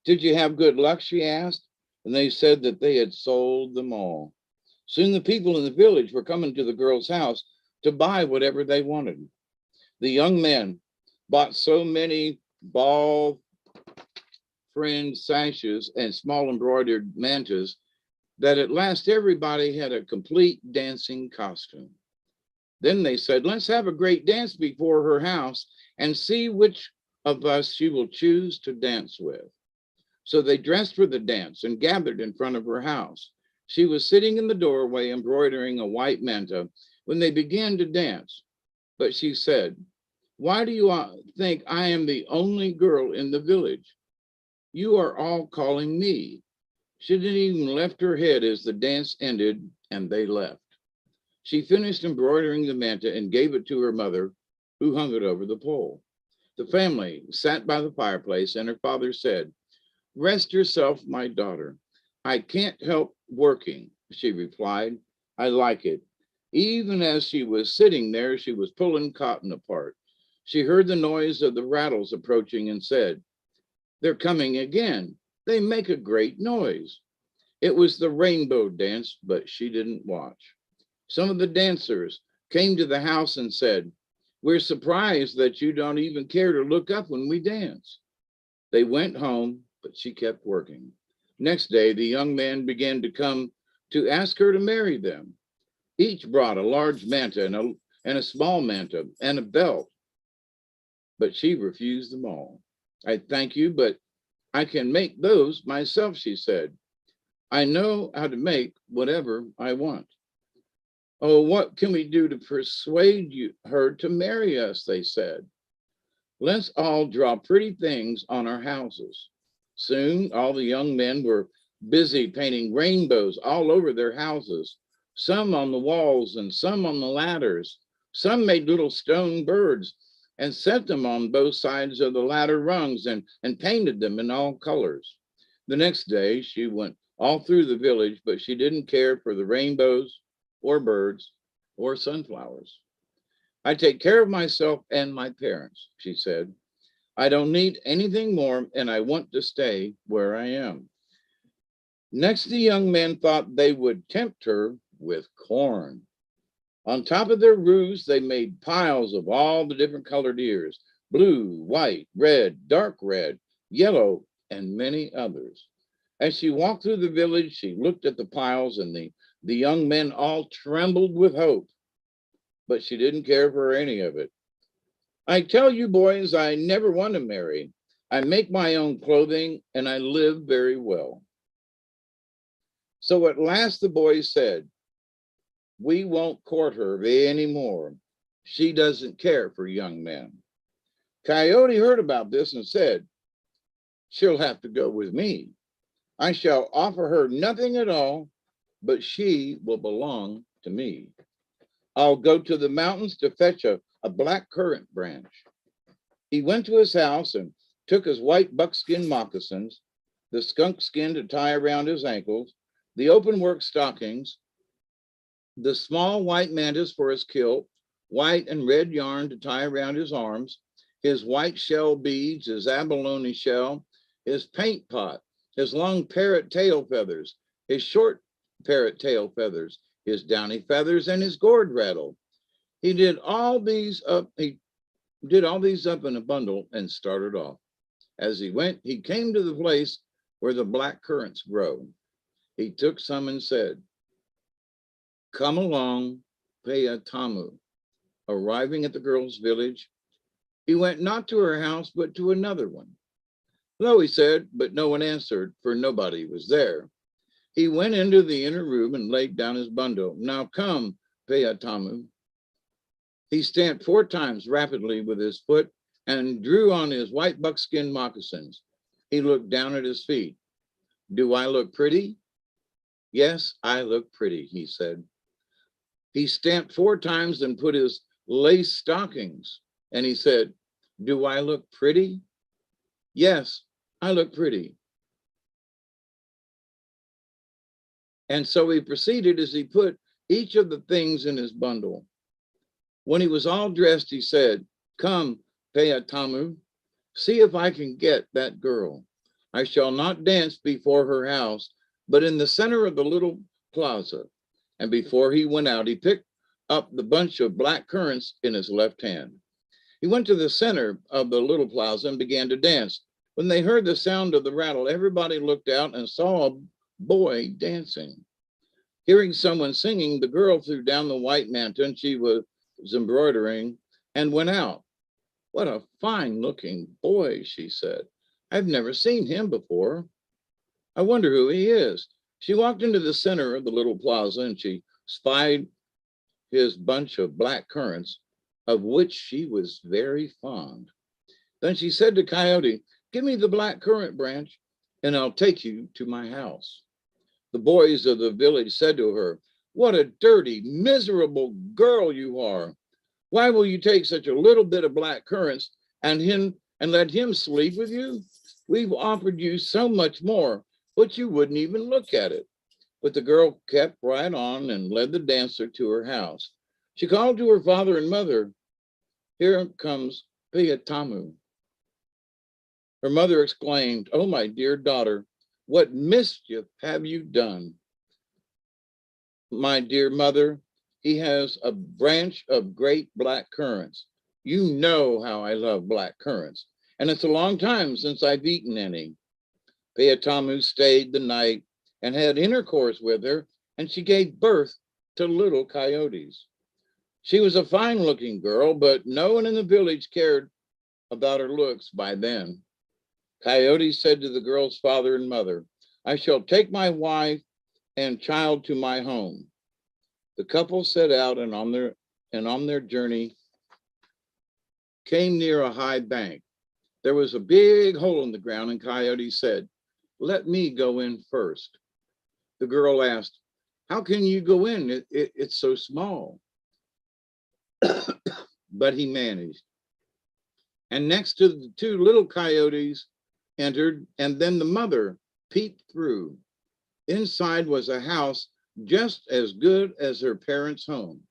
Did you have good luck? She asked. And they said that they had sold them all. Soon the people in the village were coming to the girl's house to buy whatever they wanted. The young men bought so many ball fringe sashes and small embroidered mantas that at last everybody had a complete dancing costume. Then they said, let's have a great dance before her house and see which of us she will choose to dance with. So they dressed for the dance and gathered in front of her house. She was sitting in the doorway embroidering a white manta when they began to dance. But she said, why do you think I am the only girl in the village? You are all calling me. She didn't even lift her head as the dance ended and they left. She finished embroidering the manta and gave it to her mother, who hung it over the pole. The family sat by the fireplace and her father said, rest yourself, my daughter. I can't help working, she replied. I like it. Even as she was sitting there, she was pulling cotton apart. She heard the noise of the rattles approaching and said, they're coming again. They make a great noise. It was the rainbow dance, but she didn't watch. Some of the dancers came to the house and said, we're surprised that you don't even care to look up when we dance. They went home, but she kept working. Next day, the young men began to come to ask her to marry them. Each brought a large manta and a small manta and a belt, but she refused them all. I thank you, but I can make those myself, she said. I know how to make whatever I want. Oh, what can we do to persuade her to marry us, they said. Let's all draw pretty things on our houses. Soon, all the young men were busy painting rainbows all over their houses, some on the walls and some on the ladders. Some made little stone birds and set them on both sides of the ladder rungs and painted them in all colors. The next day, she went all through the village, but she didn't care for the rainbows or birds or sunflowers. I take care of myself and my parents, she said. I don't need anything more, and I want to stay where I am. Next, the young men thought they would tempt her with corn. On top of their roofs, they made piles of all the different colored ears, blue, white, red, dark red, yellow, and many others. As she walked through the village, she looked at the piles, and the young men all trembled with hope, but she didn't care for any of it. I tell you, boys, I never want to marry. I make my own clothing, and I live very well. So at last the boys said, we won't court her anymore. She doesn't care for young men. Coyote heard about this and said, she'll have to go with me. I shall offer her nothing at all, but she will belong to me. I'll go to the mountains to fetch a black currant branch. He went to his house and took his white buckskin moccasins, the skunk skin to tie around his ankles, the open work stockings, the small white mantas for his kilt, white and red yarn to tie around his arms, his white shell beads, his abalone shell, his paint pot, his long parrot tail feathers, his short parrot tail feathers, his downy feathers, and his gourd rattle. He did all these up in a bundle and started off. As he went, he came to the place where the black currants grow. He took some and said, come along, Payatamu. Arriving at the girl's village, he went not to her house, but to another one. Hello, he said, but no one answered, for nobody was there. He went into the inner room and laid down his bundle. Now come, Payatamu. He stamped 4 times rapidly with his foot and drew on his white buckskin moccasins. He looked down at his feet. Do I look pretty? Yes, I look pretty, he said. He stamped 4 times and put his lace stockings, and he said, do I look pretty? Yes, I look pretty. And so he proceeded as he put each of the things in his bundle. When he was all dressed, he said, come, Payatamu, see if I can get that girl. I shall not dance before her house, but in the center of the little plaza. And before he went out, he picked up the bunch of black currants in his left hand. He went to the center of the little plaza and began to dance. When they heard the sound of the rattle, everybody looked out and saw a boy dancing. Hearing someone singing, the girl threw down the white mantle she was embroidering and went out. "What a fine looking boy," she said. "I've never seen him before. I wonder who he is." She walked into the center of the little plaza and she spied his bunch of black currants, of which she was very fond. Then she said to Coyote, "Give me the black currant branch and I'll take you to my house." The boys of the village said to her, "What a dirty, miserable girl you are. Why will you take such a little bit of black currants and let him sleep with you? We've offered you so much more, but you wouldn't even look at it." But the girl kept right on and led the dancer to her house. She called to her father and mother, "Here comes Piatamu." Her mother exclaimed, "Oh, my dear daughter, what mischief have you done?" "My dear mother, he has a branch of great black currants. You know how I love black currants, and it's a long time since I've eaten any." Piatamu stayed the night and had intercourse with her, and she gave birth to little coyotes. She was a fine looking girl, but no one in the village cared about her looks by then. Coyote said to the girl's father and mother, "I shall take my wife and child to my home." The couple set out and on their journey came near a high bank. There was a big hole in the ground, and Coyote said, "Let me go in first." The girl asked, "How can you go in? It's so small." But he managed. And next to the two little coyotes entered, and then the mother peeped through. Inside was a house just as good as her parents' home.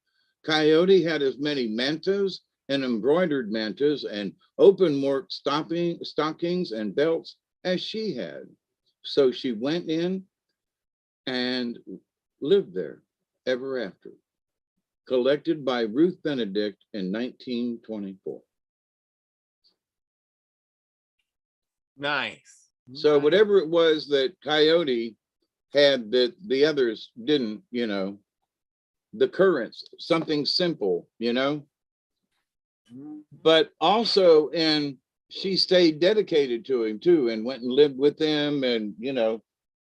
Coyote had as many mantos and embroidered mantos and open work stockings and belts as she had. So she went in and lived there ever after. Collected by Ruth Benedict in 1924. Nice. So whatever it was that Coyote had that the others didn't, the currents, something simple, but also, and she stayed dedicated to him too, and went and lived with him, and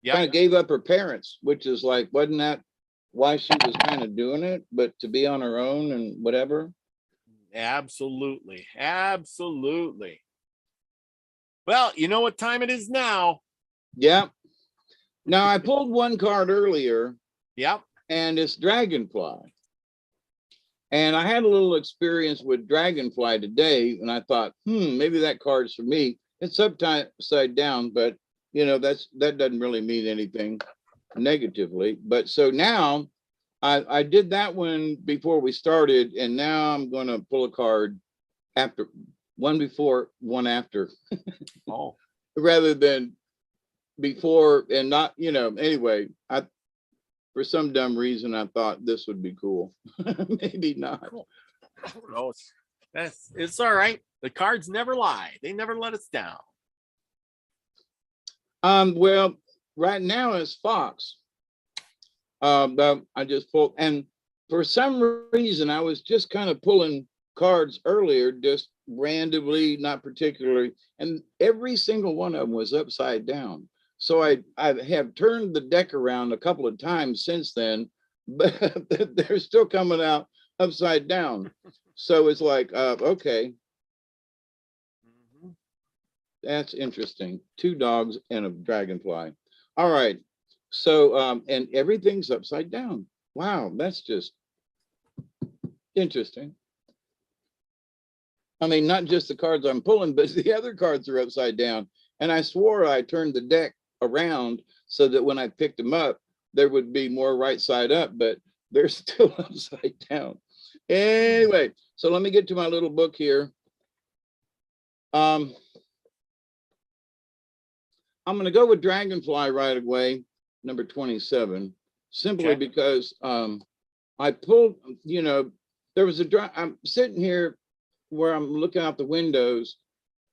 kind of gave up her parents, which is like, wasn't that why she was kind of doing it, but to be on her own and whatever? Absolutely. Absolutely. Well, you know what time it is now. Yeah. Now I pulled one card earlier. Yep. And it's Dragonfly. And I had a little experience with Dragonfly today, and I thought, maybe that card's for me. It's upside down, but that doesn't really mean anything negatively. But so now I did that one before we started, and now I'm going to pull a card after, one before, one after. Oh. Rather than before and not, anyway, for some dumb reason, I thought this would be cool. Maybe not. Cool. I don't know. It's all right. The cards never lie. They never let us down. Well, right now it's Fox. But I just pulled, and for some reason, I was just kind of pulling cards earlier, just randomly, not particularly, and every single one of them was upside down. So I have turned the deck around a couple of times since then, but they're still coming out upside down. So it's like, okay. That's interesting. 2 dogs and a dragonfly. All right. So, and everything's upside down. Wow, that's just interesting. I mean, not just the cards I'm pulling, but the other cards are upside down. And I swore I turned the deck around so that when I picked them up, there would be more right side up, but they're still upside down. Anyway, so let me get to my little book here. I'm going to go with Dragonfly right away, number 27, simply because on I pulled, there was I'm sitting here where I'm looking out the windows.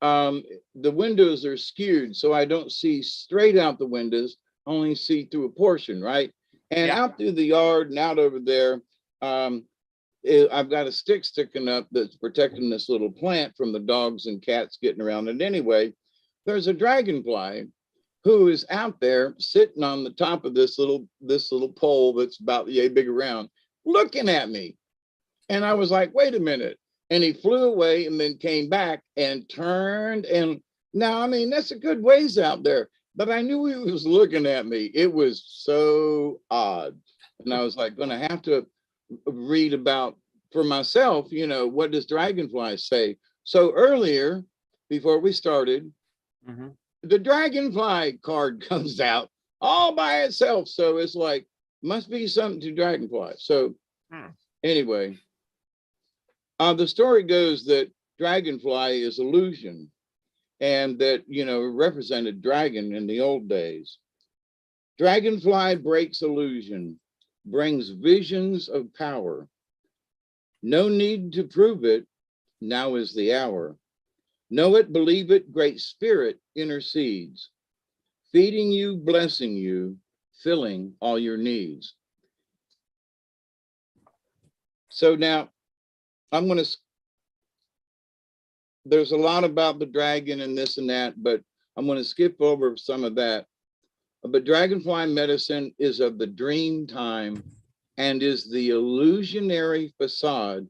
The windows are skewed, so I don't see straight out the windows, only see through a portion, right? And Yeah. out through the yard and out over there, I've got a stick sticking up that's protecting this little plant from the dogs and cats getting around it. Anyway, there's a dragonfly who is out there sitting on the top of this little pole that's about yay big around, looking at me. And I was like, wait a minute. And he flew away and then came back and turned. And now, I mean, that's a good ways out there, but I knew he was looking at me. It was so odd. And I was like, going to have to read about for myself, what does dragonfly say? So earlier, before we started, the dragonfly card comes out all by itself. So it's like, must be something to dragonfly. So anyway, the story goes that dragonfly is illusion, and that, represented dragon in the old days. Dragonfly breaks illusion, brings visions of power. No need to prove it, now is the hour. Know it, believe it, great spirit intercedes, feeding you, blessing you, filling all your needs. So now there's a lot about the dragon and this and that, but I'm going to skip over some of that. But dragonfly medicine is of the dream time and is the illusionary facade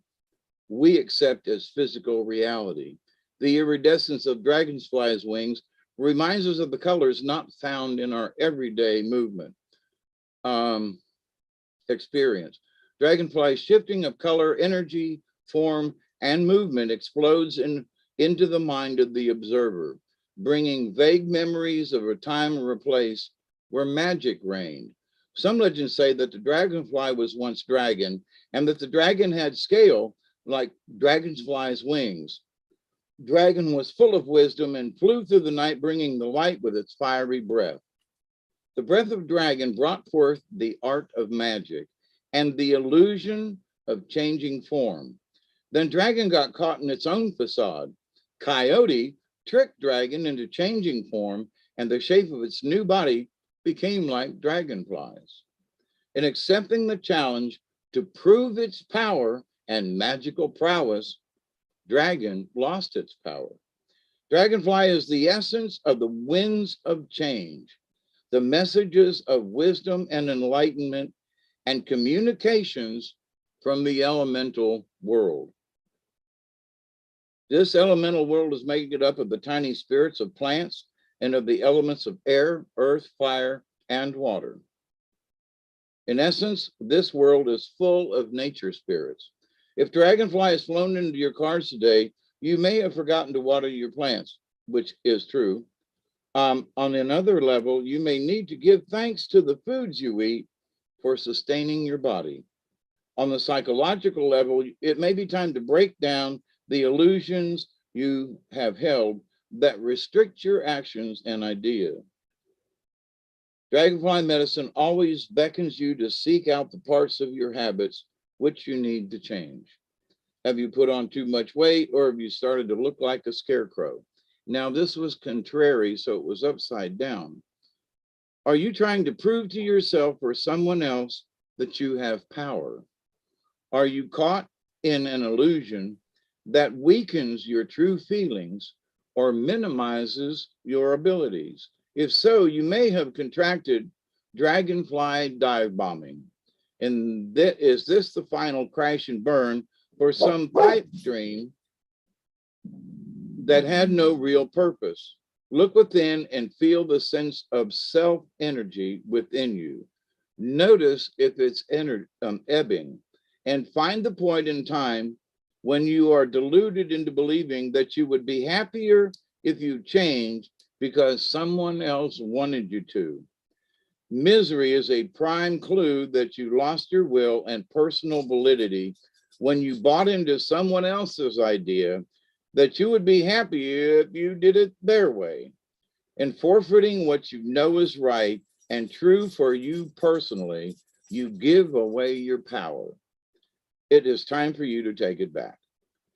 we accept as physical reality. The iridescence of dragonfly's wings reminds us of the colors not found in our everyday movement experience. Dragonfly's shifting of color, energy, form, and movement explodes into the mind of the observer, bringing vague memories of a time or a place where magic reigned. Some legends say that the dragonfly was once dragon, and that the dragon had scale like dragonfly's wings. Dragon was full of wisdom and flew through the night, bringing the light with its fiery breath. The breath of dragon brought forth the art of magic and the illusion of changing form. Then dragon got caught in its own facade. Coyote tricked dragon into changing form, and the shape of its new body became like dragonflies. In accepting the challenge to prove its power and magical prowess, dragon lost its power. Dragonfly is the essence of the winds of change, the messages of wisdom and enlightenment, and communications from the elemental world. This elemental world is made up of the tiny spirits of plants and of the elements of air, earth, fire, and water. In essence, this world is full of nature spirits. If dragonfly has flown into your cars today, you may have forgotten to water your plants, which is true. On another level, you may need to give thanks to the foods you eat for sustaining your body. On the psychological level, it may be time to break down the illusions you have held that restrict your actions and ideas. Dragonfly medicine always beckons you to seek out the parts of your habits which you need to change. Have you put on too much weight, or have you started to look like a scarecrow? Now, this was contrary, so it was upside down. Are you trying to prove to yourself or someone else that you have power? Are you caught in an illusion that weakens your true feelings or minimizes your abilities? If so, you may have contracted dragonfly dive bombing. And is this the final crash and burn for some pipe dream that had no real purpose? Look within and feel the sense of self energy within you. Notice if it's ebbing, and find the point in time when you are deluded into believing that you would be happier if you changed because someone else wanted you to. Misery is a prime clue that you lost your will and personal validity when you bought into someone else's idea that you would be happy if you did it their way. In forfeiting what you know is right and true for you personally, you give away your power. it is time for you to take it back.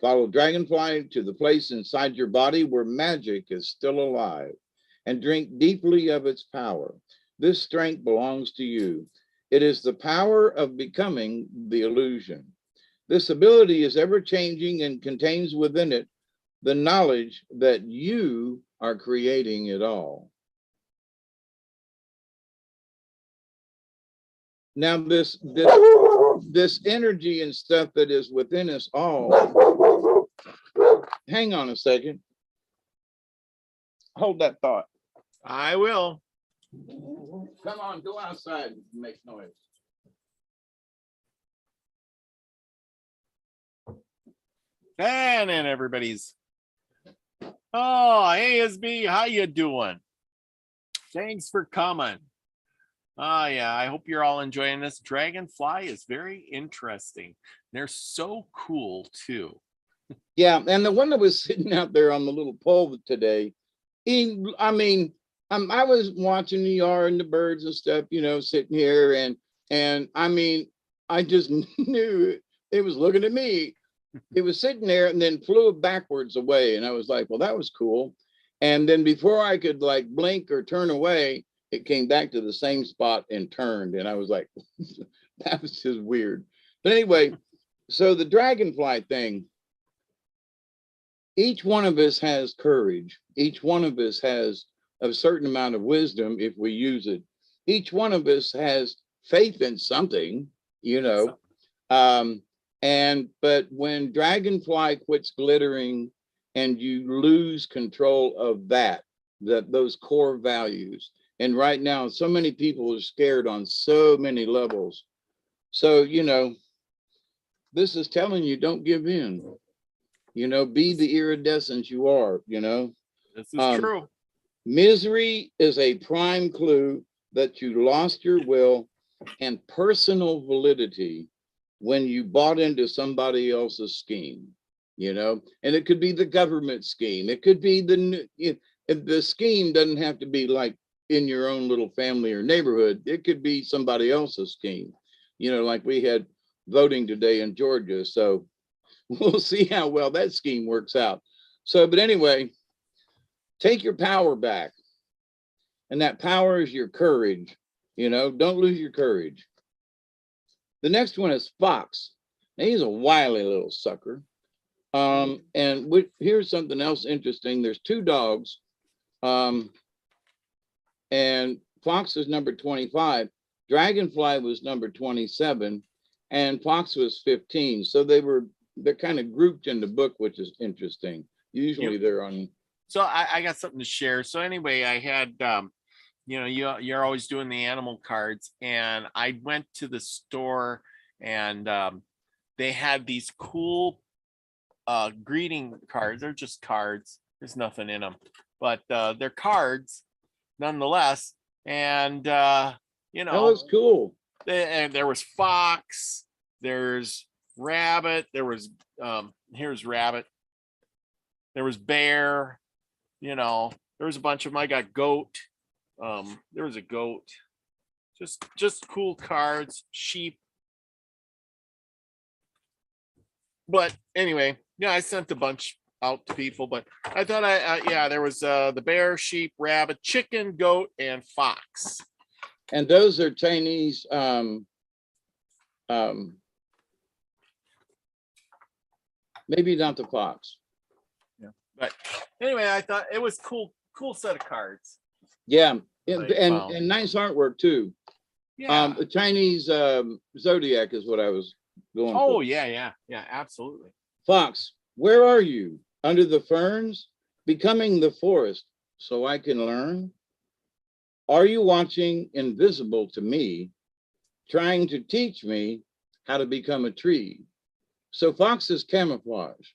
Follow Dragonfly to the place inside your body where magic is still alive, and drink deeply of its power. This strength belongs to you. It is the power of becoming the illusion. This ability is ever changing and contains within it the knowledge that you are creating it all. Now, this energy and stuff that is within us all, hang on a second. Hold that thought. I will. Come on, go outside and make noise. And then everybody's. Oh, hey, SB, how you doing? Thanks for coming. Oh, yeah, I hope you're all enjoying this. Dragonfly is very interesting. They're so cool, too. Yeah, and the one that was sitting out there on the little pole today, I was watching the yard and the birds and stuff, you know, sitting here, and I mean, I just knew it was looking at me. It was sitting there and then flew backwards away, and I was like, well, that was cool. And then before I could like blink or turn away, it came back to the same spot and turned, and I was like, that was just weird. But anyway, so the dragonfly thing, each one of us has courage. Each one of us has a certain amount of wisdom if we use it. Each one of us has faith in something, you know. But when dragonfly quits glittering and you lose control of those core values, and right now so many people are scared on so many levels. So, you know, this is telling you, don't give in. You know, be the iridescence you are, you know. This is true. Misery is a prime clue that you lost your will and personal validity when you bought into somebody else's scheme, you know. And it could be the government scheme. It could be the scheme doesn't have to be like in your own little family or neighborhood. It could be somebody else's scheme, you know, like we had voting today in Georgia. So we'll see how well that scheme works out. So, but anyway, take your power back. And that power is your courage. You know, don't lose your courage. The next one is Fox. Now, he's a wily little sucker. Here's something else interesting. There's two dogs. And Fox is number 25. Dragonfly was number 27. And Fox was 15. So they're kind of grouped in the book, which is interesting. Usually they're on. So I got something to share. So anyway, I had, you know, you're always doing the animal cards, and I went to the store, and they had these cool greeting cards. They're just cards. There's nothing in them, but they're cards nonetheless. And you know, that was cool. And there was Fox. There's Rabbit. There was here's Rabbit. There was Bear. You know, there was a bunch of them. I got Goat. There was a goat. Just cool cards. Sheep. But anyway, yeah, I sent a bunch out to people, but I thought yeah, there was the bear, sheep, rabbit, chicken, goat, and fox. And those are Chinese maybe not the fox. Yeah. But anyway, I thought it was cool set of cards. Yeah, and nice artwork too. Yeah. The Chinese zodiac is what I was going for. Oh, yeah, absolutely. Fox, where are you? Under the ferns? Becoming the forest so I can learn? Are you watching invisible to me, trying to teach me how to become a tree? So Fox is camouflage.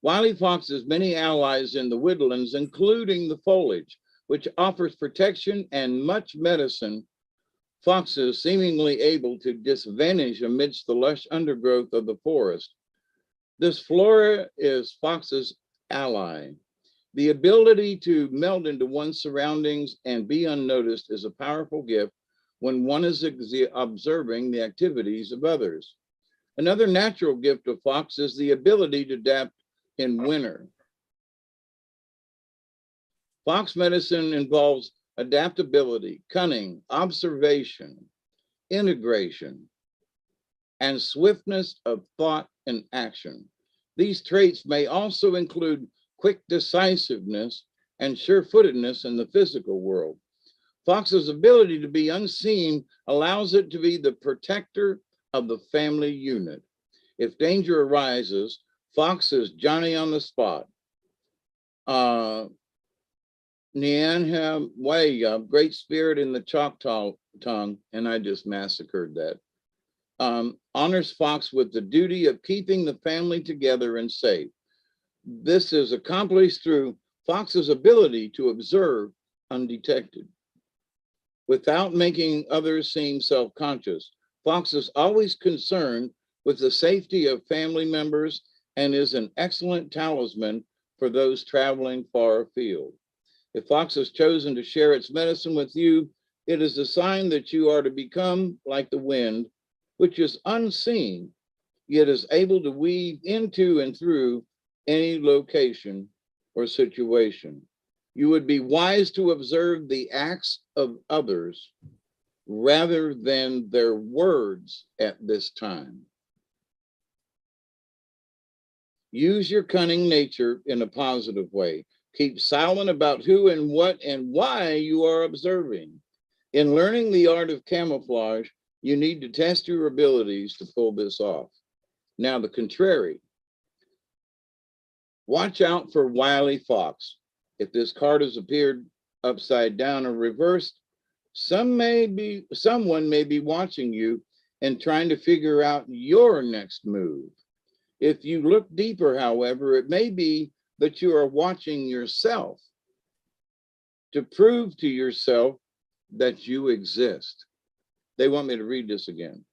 Wily Fox has many allies in the woodlands, including the foliage, which offers protection and much medicine. Foxes seemingly able to disadvantage amidst the lush undergrowth of the forest. This flora is Fox's ally. The ability to meld into one's surroundings and be unnoticed is a powerful gift when one is observing the activities of others. Another natural gift of fox is the ability to adapt in winter. Fox medicine involves adaptability, cunning, observation, integration, and swiftness of thought and action. These traits may also include quick decisiveness and sure-footedness in the physical world. Fox's ability to be unseen allows it to be the protector of the family unit. If danger arises, Fox is Johnny on the spot. Nianha Way, great spirit in the Choctaw tongue, and I just massacred that. Honors Fox with the duty of keeping the family together and safe. This is accomplished through Fox's ability to observe undetected. Without making others seem self-conscious, Fox is always concerned with the safety of family members and is an excellent talisman for those traveling far afield. If Fox has chosen to share its medicine with you, it is a sign that you are to become like the wind, which is unseen, yet is able to weave into and through any location or situation. You would be wise to observe the acts of others rather than their words at this time. Use your cunning nature in a positive way. Keep silent about who and what and why you are observing. In learning the art of camouflage, you need to test your abilities to pull this off. Now, the contrary. Watch out for wily fox. If this card has appeared upside down or reversed, someone may be watching you and trying to figure out your next move. If you look deeper, however, it may be that you are watching yourself to prove to yourself that you exist. They want me to read this again.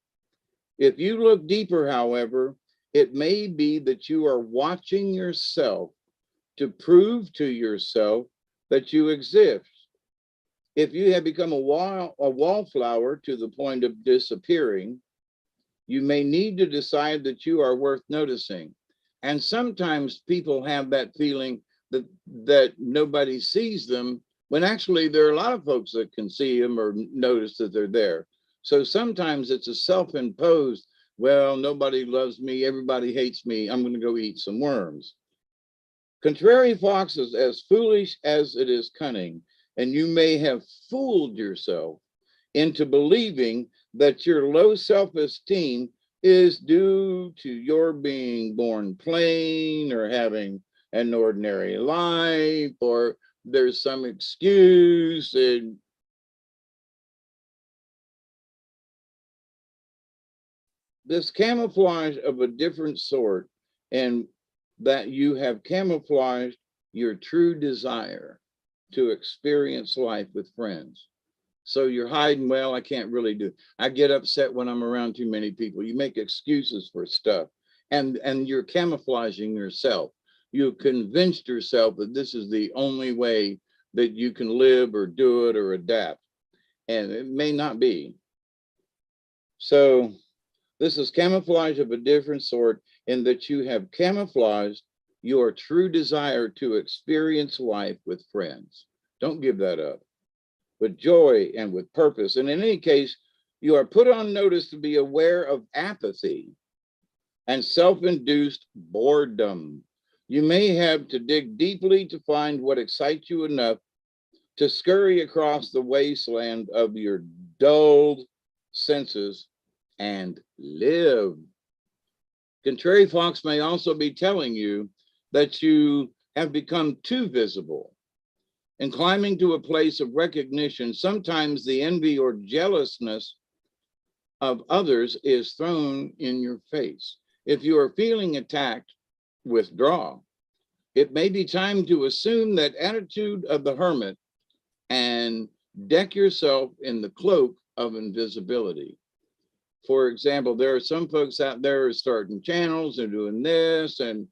If you look deeper, however, it may be that you are watching yourself to prove to yourself that you exist. If you have become a wallflower to the point of disappearing, you may need to decide that you are worth noticing. And sometimes people have that feeling that nobody sees them, when actually there are a lot of folks that can see them or notice that they're there. So sometimes it's a self-imposed, well, nobody loves me, everybody hates me, I'm going to go eat some worms. Contrary fox is as foolish as it is cunning, and you may have fooled yourself into believing that your low self-esteem is due to your being born plain or having an ordinary life, or there's some excuse. And this camouflage of a different sort, and that you have camouflaged your true desire to experience life with friends. So you're hiding, well, I can't really do it. I get upset when I'm around too many people. You make excuses for stuff, and you're camouflaging yourself. You've convinced yourself that this is the only way that you can live or do it or adapt. And it may not be. So this is camouflage of a different sort, in that you have camouflaged your true desire to experience life with friends. Don't give that up. With joy and with purpose. And in any case, you are put on notice to be aware of apathy and self-induced boredom. You may have to dig deeply to find what excites you enough to scurry across the wasteland of your dulled senses and live. Contrary fox may also be telling you that you have become too visible. In climbing to a place of recognition, sometimes the envy or jealousness of others is thrown in your face. If you are feeling attacked, withdraw. It may be time to assume that attitude of the hermit and deck yourself in the cloak of invisibility. For example, there are some folks out there who are starting channels and doing this, and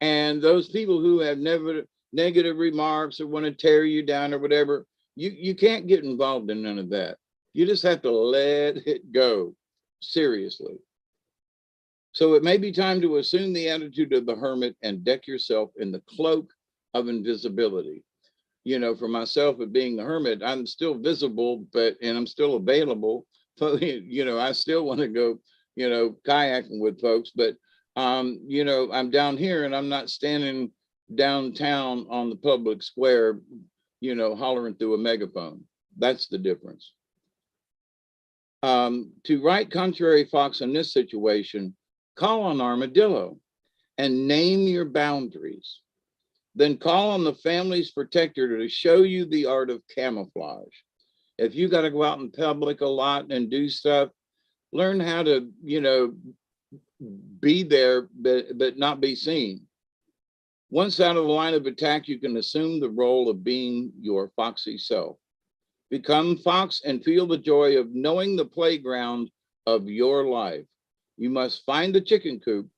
and those people who have never negative remarks or want to tear you down or whatever, you can't get involved in none of that. You just have to let it go. Seriously. So it may be time to assume the attitude of the hermit and deck yourself in the cloak of invisibility. You know, for myself, of being the hermit, I'm still visible, and I'm still available. So, you know, I still want to go, you know, kayaking with folks, but you know, I'm down here and I'm not standing downtown on the public square, you know, hollering through a megaphone. That's the difference. To write contrary fox in this situation, call on armadillo and name your boundaries. Then call on the family's protector to show you the art of camouflage. If you got to go out in public a lot and do stuff, learn how to, you know, be there, but not be seen. Once out of the line of attack, you can assume the role of being your foxy self. Become fox and feel the joy of knowing the playground of your life. You must find the chicken coop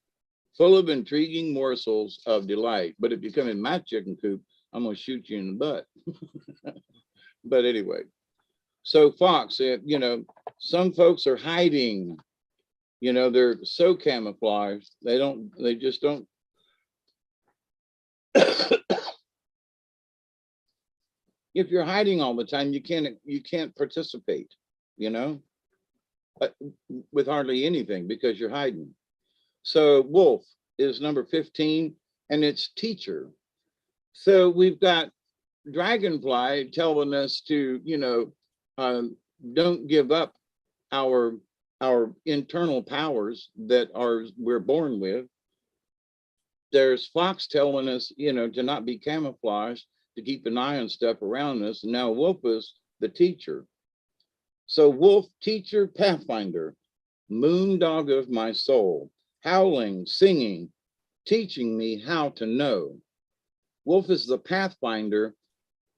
full of intriguing morsels of delight. But if you come in my chicken coop, I'm going to shoot you in the butt. But anyway, so fox, you know, some folks are hiding. You know, they're so camouflaged. They just don't. If you're hiding all the time, you can't participate, you know, with hardly anything because you're hiding. So wolf is number 15 and it's teacher. So we've got dragonfly telling us to, you know, don't give up our internal powers that we're born with. There's fox telling us, you know, to not be camouflaged, to keep an eye on stuff around us. And now wolf is the teacher. So wolf, teacher, pathfinder, moon dog of my soul, howling, singing, teaching me how to know. Wolf is the pathfinder,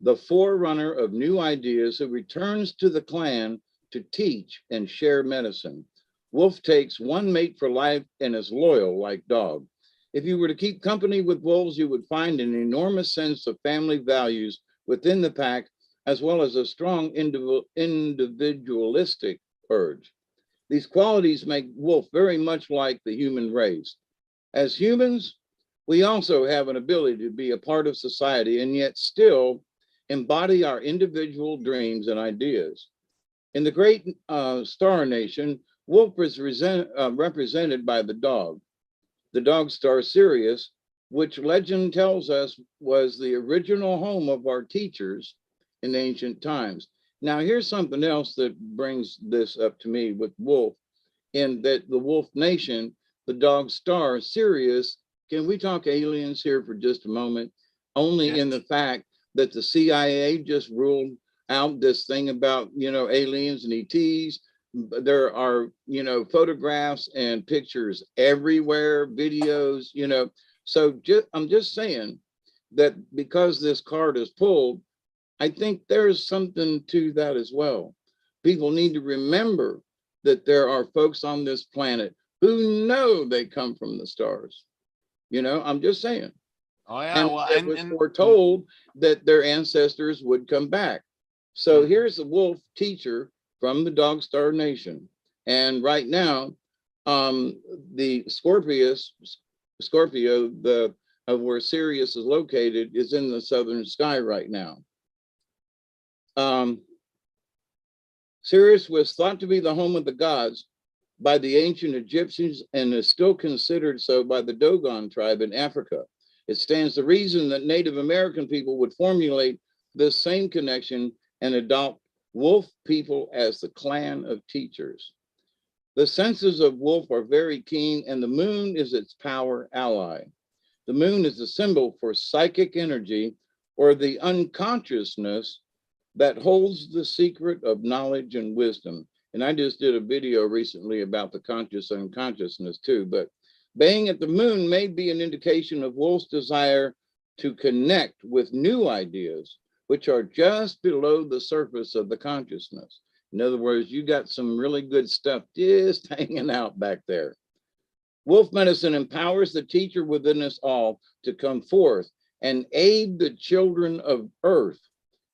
the forerunner of new ideas who returns to the clan to teach and share medicine. Wolf takes one mate for life and is loyal like dog. If you were to keep company with wolves, you would find an enormous sense of family values within the pack, as well as a strong individualistic urge. These qualities make wolf very much like the human race. As humans, we also have an ability to be a part of society and yet still embody our individual dreams and ideas. In the great star nation, wolf is represented by the dog star Sirius, which legend tells us was the original home of our teachers in ancient times. Now, here's something else that brings this up to me with wolf, in that the wolf nation, the dog star Sirius, can we talk aliens here for just a moment? Only in the fact that the CIA just ruled out this thing about, you know, aliens and ETs. There are, you know, photographs and pictures everywhere, videos, you know. So I'm just saying that because this card is pulled, I think there's something to that as well. People need to remember that there are folks on this planet who know they come from the stars. You know, I'm just saying. Oh yeah, and well, it was foretold that their ancestors would come back. So here's the wolf teacher from the dog star nation. And right now, the Scorpio, of where Sirius is located, is in the southern sky right now. Sirius was thought to be the home of the gods by the ancient Egyptians and is still considered so by the Dogon tribe in Africa. It stands to reason that Native American people would formulate this same connection and adopt wolf people as the clan of teachers. The senses of wolf are very keen, and the moon is its power ally. The moon is a symbol for psychic energy or the unconsciousness that holds the secret of knowledge and wisdom. And I just did a video recently about the conscious unconsciousness too, but baying at the moon may be an indication of wolf's desire to connect with new ideas, which are just below the surface of the consciousness. In other words, you got some really good stuff just hanging out back there. Wolf medicine empowers the teacher within us all to come forth and aid the children of earth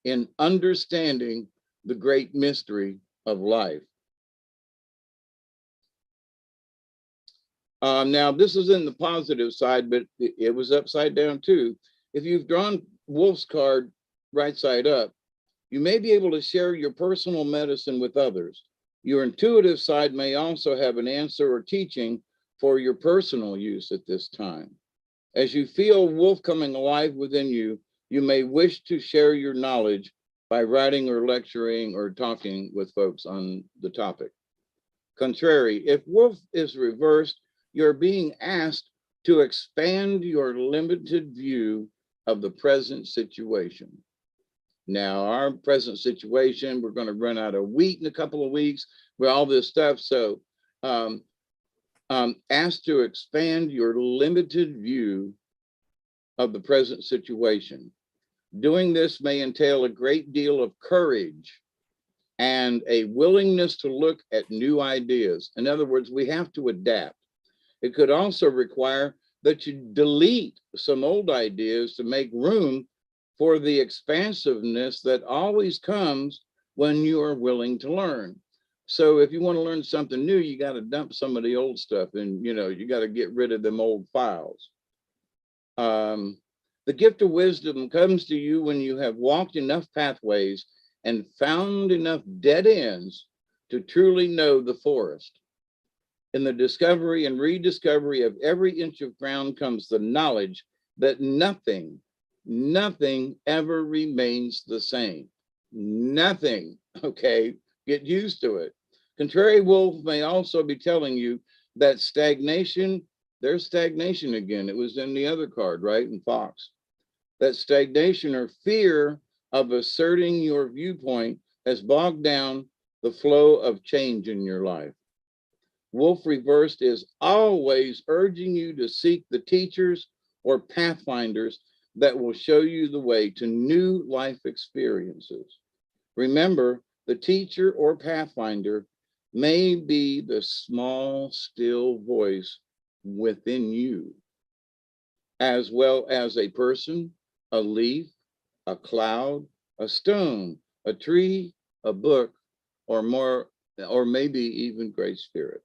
in understanding the great mystery of life. Now, this is in the positive side, but it was upside down too. If you've drawn Wolf's card right side up, you may be able to share your personal medicine with others. Your intuitive side may also have an answer or teaching for your personal use at this time. As you feel Wolf coming alive within you, you may wish to share your knowledge by writing or lecturing or talking with folks on the topic. Contrary, if Wolf is reversed, you're being asked to expand your limited view of the present situation. Now, our present situation, we're going to run out of wheat in a couple of weeks with all this stuff. So asked to expand your limited view of the present situation. Doing this may entail a great deal of courage and a willingness to look at new ideas. In other words, we have to adapt. It could also require that you delete some old ideas to make room for the expansiveness that always comes when you are willing to learn. So if you want to learn something new, you got to dump some of the old stuff, and you got to get rid of them old files. The gift of wisdom comes to you when you have walked enough pathways and found enough dead ends to truly know the forest. In the discovery and rediscovery of every inch of ground comes the knowledge that nothing ever remains the same. Nothing, okay? Get used to it. Contrary Wolf may also be telling you that stagnation, there's stagnation again. It was in the other card, right? In Fox. That stagnation or fear of asserting your viewpoint has bogged down the flow of change in your life. Wolf reversed is always urging you to seek the teachers or pathfinders that will show you the way to new life experiences. Remember, the teacher or pathfinder may be the small, still voice within you, as well as a person, a leaf, a cloud, a stone, a tree, a book, or more, or maybe even Great Spirit.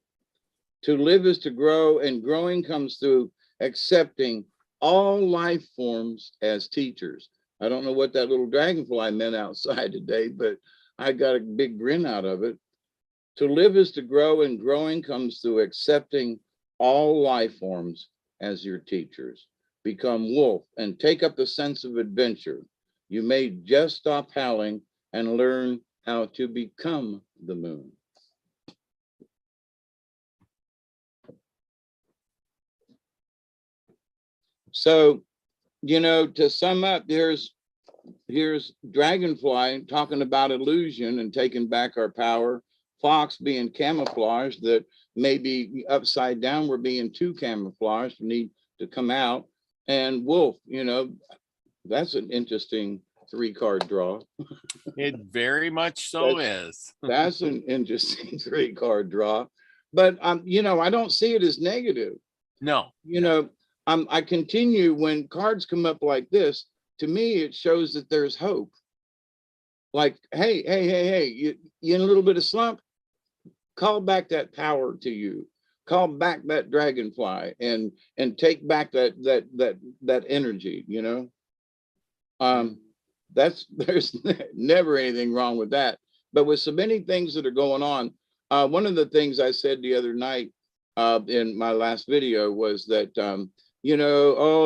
To live is to grow, and growing comes through accepting all life forms as teachers. I don't know what that little dragonfly meant outside today, but I got a big grin out of it. To live is to grow, and growing comes through accepting all life forms as your teachers. Become Wolf and take up the sense of adventure. You may just stop howling and learn how to become the moon. So, to sum up, here's Dragonfly talking about illusion and taking back our power. Fox being camouflaged, that maybe upside down, we're being too camouflaged, we need to come out. And Wolf, that's an interesting 3-card draw. It very much so is. That's an interesting 3-card draw. But I don't see it as negative. No. I continue when cards come up like this. To me, it shows that there's hope. Like, hey, you in a little bit of slump? Call back that power to you. Call back that dragonfly and take back that energy. There's never anything wrong with that. But with so many things that are going on, one of the things I said the other night in my last video was that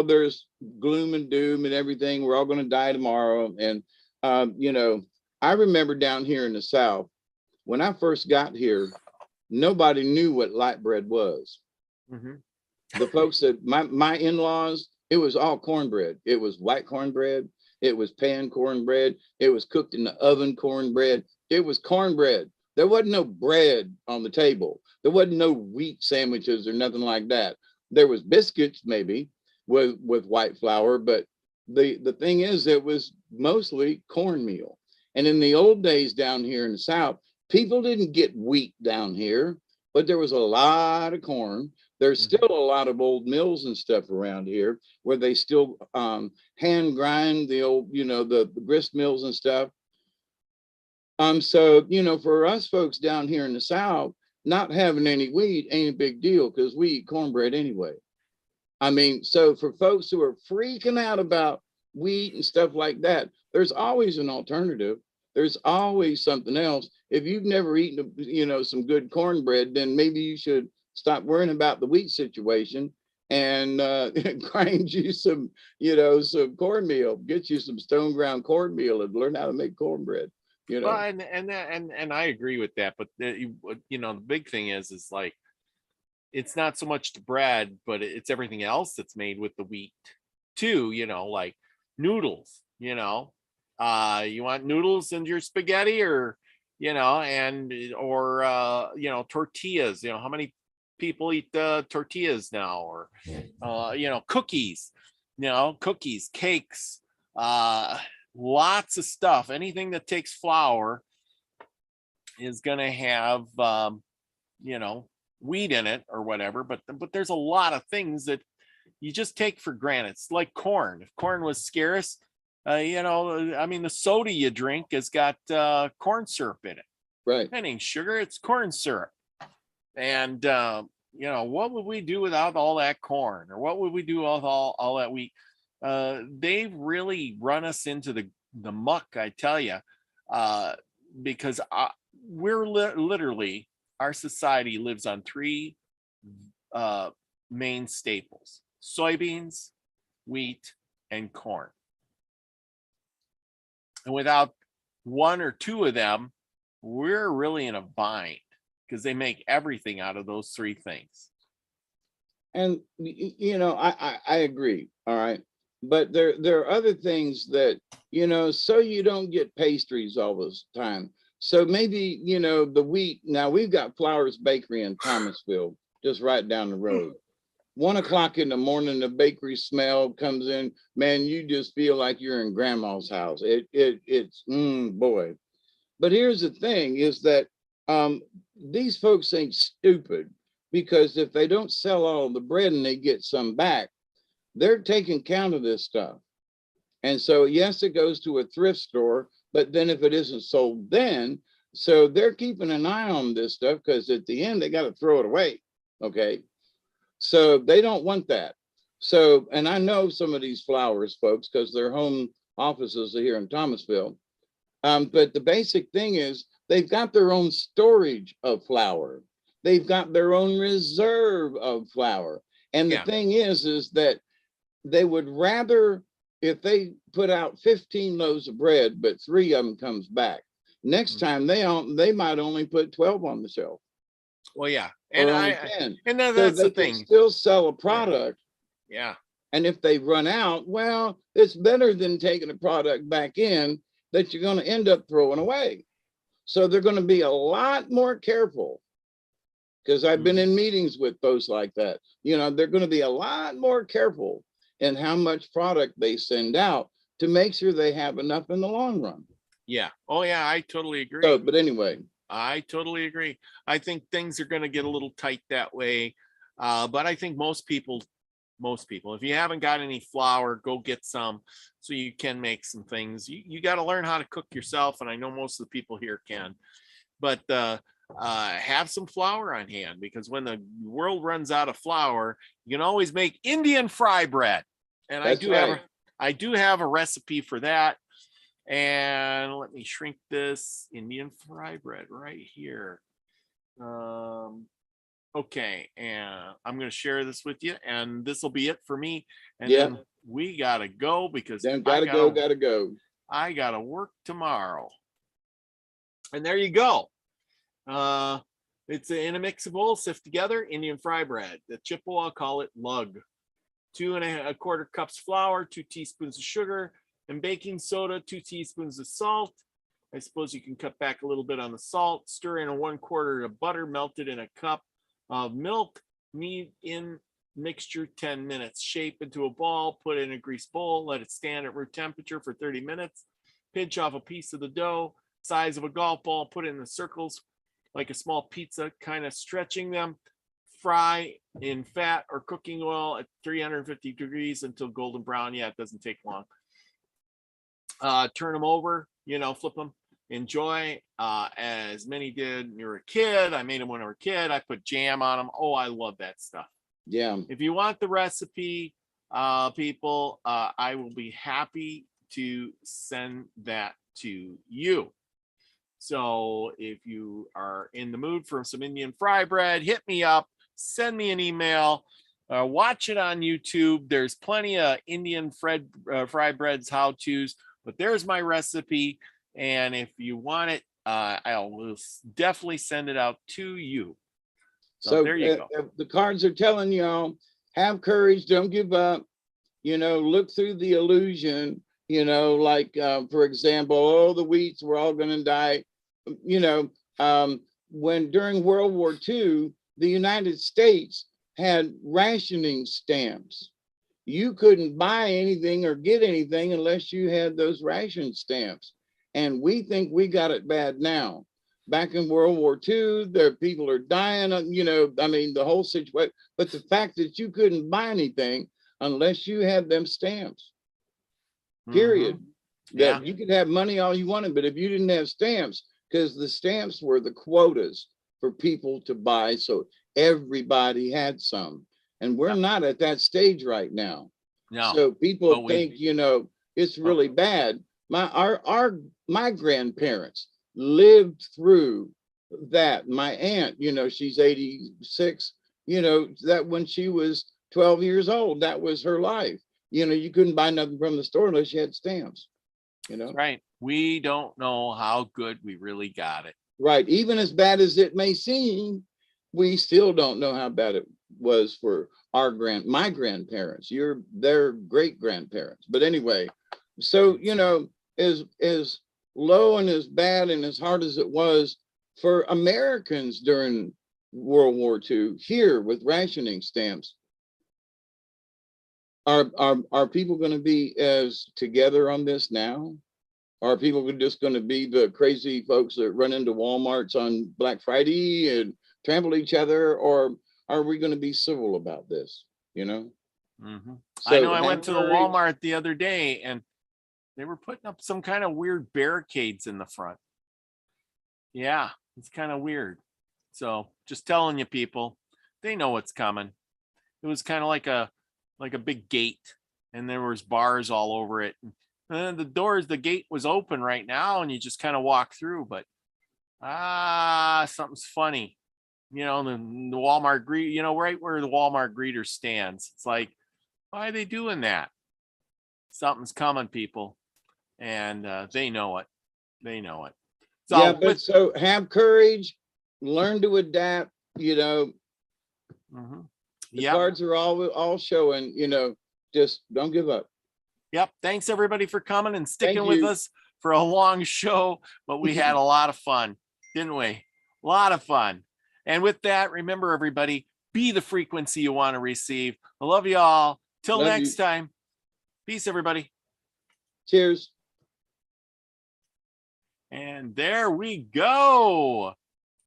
there's gloom and doom and everything. We're all going to die tomorrow. And, I remember down here in the South, when I first got here, nobody knew what light bread was. Mm-hmm. The folks that my in-laws, it was all cornbread. It was white cornbread. It was pan cornbread. It was cooked in the oven cornbread. It was cornbread. There wasn't no bread on the table. There wasn't no wheat sandwiches or nothing like that. There was biscuits maybe with white flour, but the thing is, it was mostly cornmeal. And in the old days down here in the South, people didn't get wheat down here, but there was a lot of corn. There's still a lot of old mills and stuff around here where they still hand grind the old, the grist mills and stuff. So, for us folks down here in the South, not having any wheat ain't a big deal because we eat cornbread anyway. I mean, so for folks who are freaking out about wheat and stuff like that, there's always an alternative. There's always something else. If you've never eaten, some good cornbread, then maybe you should stop worrying about the wheat situation and grind you some, some cornmeal. Get you some stone ground cornmeal and learn how to make cornbread. Well, and I agree with that, but the big thing is like, it's not so much the bread, but it's everything else that's made with the wheat too, like noodles, you want noodles in your spaghetti or, tortillas, how many people eat tortillas now, or, cookies, cakes, lots of stuff. Anything that takes flour is going to have, wheat in it or whatever, but there's a lot of things that you just take for granted. It's like corn. If corn was scarce, the soda you drink has got corn syrup in it. Right. That ain't sugar, it's corn syrup. And what would we do without all that corn, or what would we do with all that wheat? They've really run us into the muck, I tell you, because we're literally, our society lives on three main staples: soybeans, wheat, and corn. And without one or two of them, we're really in a bind, because they make everything out of those three things. And I agree. All right. But there are other things that, so you don't get pastries all the time. So maybe, the wheat. Now we've got Flowers Bakery in Thomasville, just right down the road. 1 o'clock in the morning, the bakery smell comes in. Man, you just feel like you're in grandma's house. It's boy. But here's the thing: is that these folks ain't stupid, because if they don't sell all the bread and they get some back, they're taking count of this stuff. And so, yes, it goes to a thrift store, but then if it isn't sold, then, so they're keeping an eye on this stuff, because at the end, they got to throw it away. Okay. So they don't want that. So, and I know some of these Flowers folks, because their home offices are here in Thomasville. But the basic thing is they've got their own storage of flour. They've got their own reserve of flour. And the thing is that they would rather, if they put out 15 loaves of bread, but 3 of them comes back, next time they might only put 12 on the shelf. Well, yeah. And that's so the thing. Still sell a product. Yeah. And if they run out, well, it's better than taking a product back in that you're going to end up throwing away. So they're going to be a lot more careful, because I've been in meetings with folks like that. They're going to be a lot more careful in how much product they send out to make sure they have enough in the long run. Yeah. Oh, yeah. I totally agree. So, but anyway, I totally agree. I think things are going to get a little tight that way. But I think most people, if you haven't got any flour, go get some so you can make some things. You got to learn how to cook yourself. And I know most of the people here can, but have some flour on hand, because when the world runs out of flour, you can always make Indian fry bread. And I do have a recipe for that. And let me shrink this Indian fry bread right here. Okay, and I'm going to share this with you, and this will be it for me. And then we got to go, because gotta go. I got to work tomorrow. And there you go. It's in a mixing bowl, sift together Indian fry bread. The Chippewa, I'll call it lug. 2 1/4 cups flour, 2 teaspoons of sugar, and baking soda, 2 teaspoons of salt. I suppose you can cut back a little bit on the salt. Stir in a 1/4 of butter melted in a cup of milk. Knead in mixture 10 minutes. Shape into a ball, put it in a greased bowl, let it stand at room temperature for 30 minutes. Pinch off a piece of the dough, size of a golf ball, put it in the circles like a small pizza, kind of stretching them. Fry in fat or cooking oil at 350 degrees until golden brown. Yeah, it doesn't take long. Turn them over, flip them. enjoy, as many did when you were a kid. I made them when I was a kid. I put jam on them. Oh, I love that stuff. Yeah. If you want the recipe, people, I will be happy to send that to you. So if you are in the mood for some Indian fry bread, hit me up, send me an email, watch it on YouTube. There's plenty of Indian fry breads how-tos, but there's my recipe. And if you want it, I'll definitely send it out to you. So there you go. The cards are telling y'all, have courage, don't give up, look through the illusion, like, for example, oh, the wheats, we're all going to die. When during World War II, the United States had rationing stamps. You couldn't buy anything or get anything unless you had those ration stamps. And we think we got it bad now. Back in World War II, people are dying, the whole situation. But the fact that you couldn't buy anything unless you had them stamps, period. Mm-hmm. That you could have money all you wanted, but if you didn't have stamps, because the stamps were the quotas for people to buy, so everybody had some. And we're not at that stage right now. No. So people think, it's really bad. My grandparents lived through that. My aunt, she's 86, that when she was 12 years old, that was her life. You couldn't buy nothing from the store unless you had stamps, Right. We don't know how good we really got it. Right. Even as bad as it may seem, we still don't know how bad it was for my grandparents, their great grandparents. But anyway, so, as low and as bad and as hard as it was for Americans during World War II here with rationing stamps, are people going to be as together on this now? Are people just going to be the crazy folks that run into Walmarts on Black Friday and trample each other? Or are we going to be civil about this? Mm-hmm. So I know I went to the Walmart the other day and they were putting up some kind of weird barricades in the front. Yeah, it's kind of weird. So just telling you, people, they know what's coming. It was kind of like a big gate, and there was bars all over it. And the gate was open right now, and you just kind of walk through. But something's funny. The Walmart right where the Walmart greeter stands. It's like, why are they doing that? Something's coming, people. And they know it. They know it. So, yeah, but so have courage, learn to adapt, The cards are all showing, just don't give up. Yep. Thanks everybody for coming and sticking with us for a long show, but we had a lot of fun, didn't we? A lot of fun. And with that, remember everybody, be the frequency you want to receive. I love you all. Till next time. Peace, everybody. Cheers. And there we go.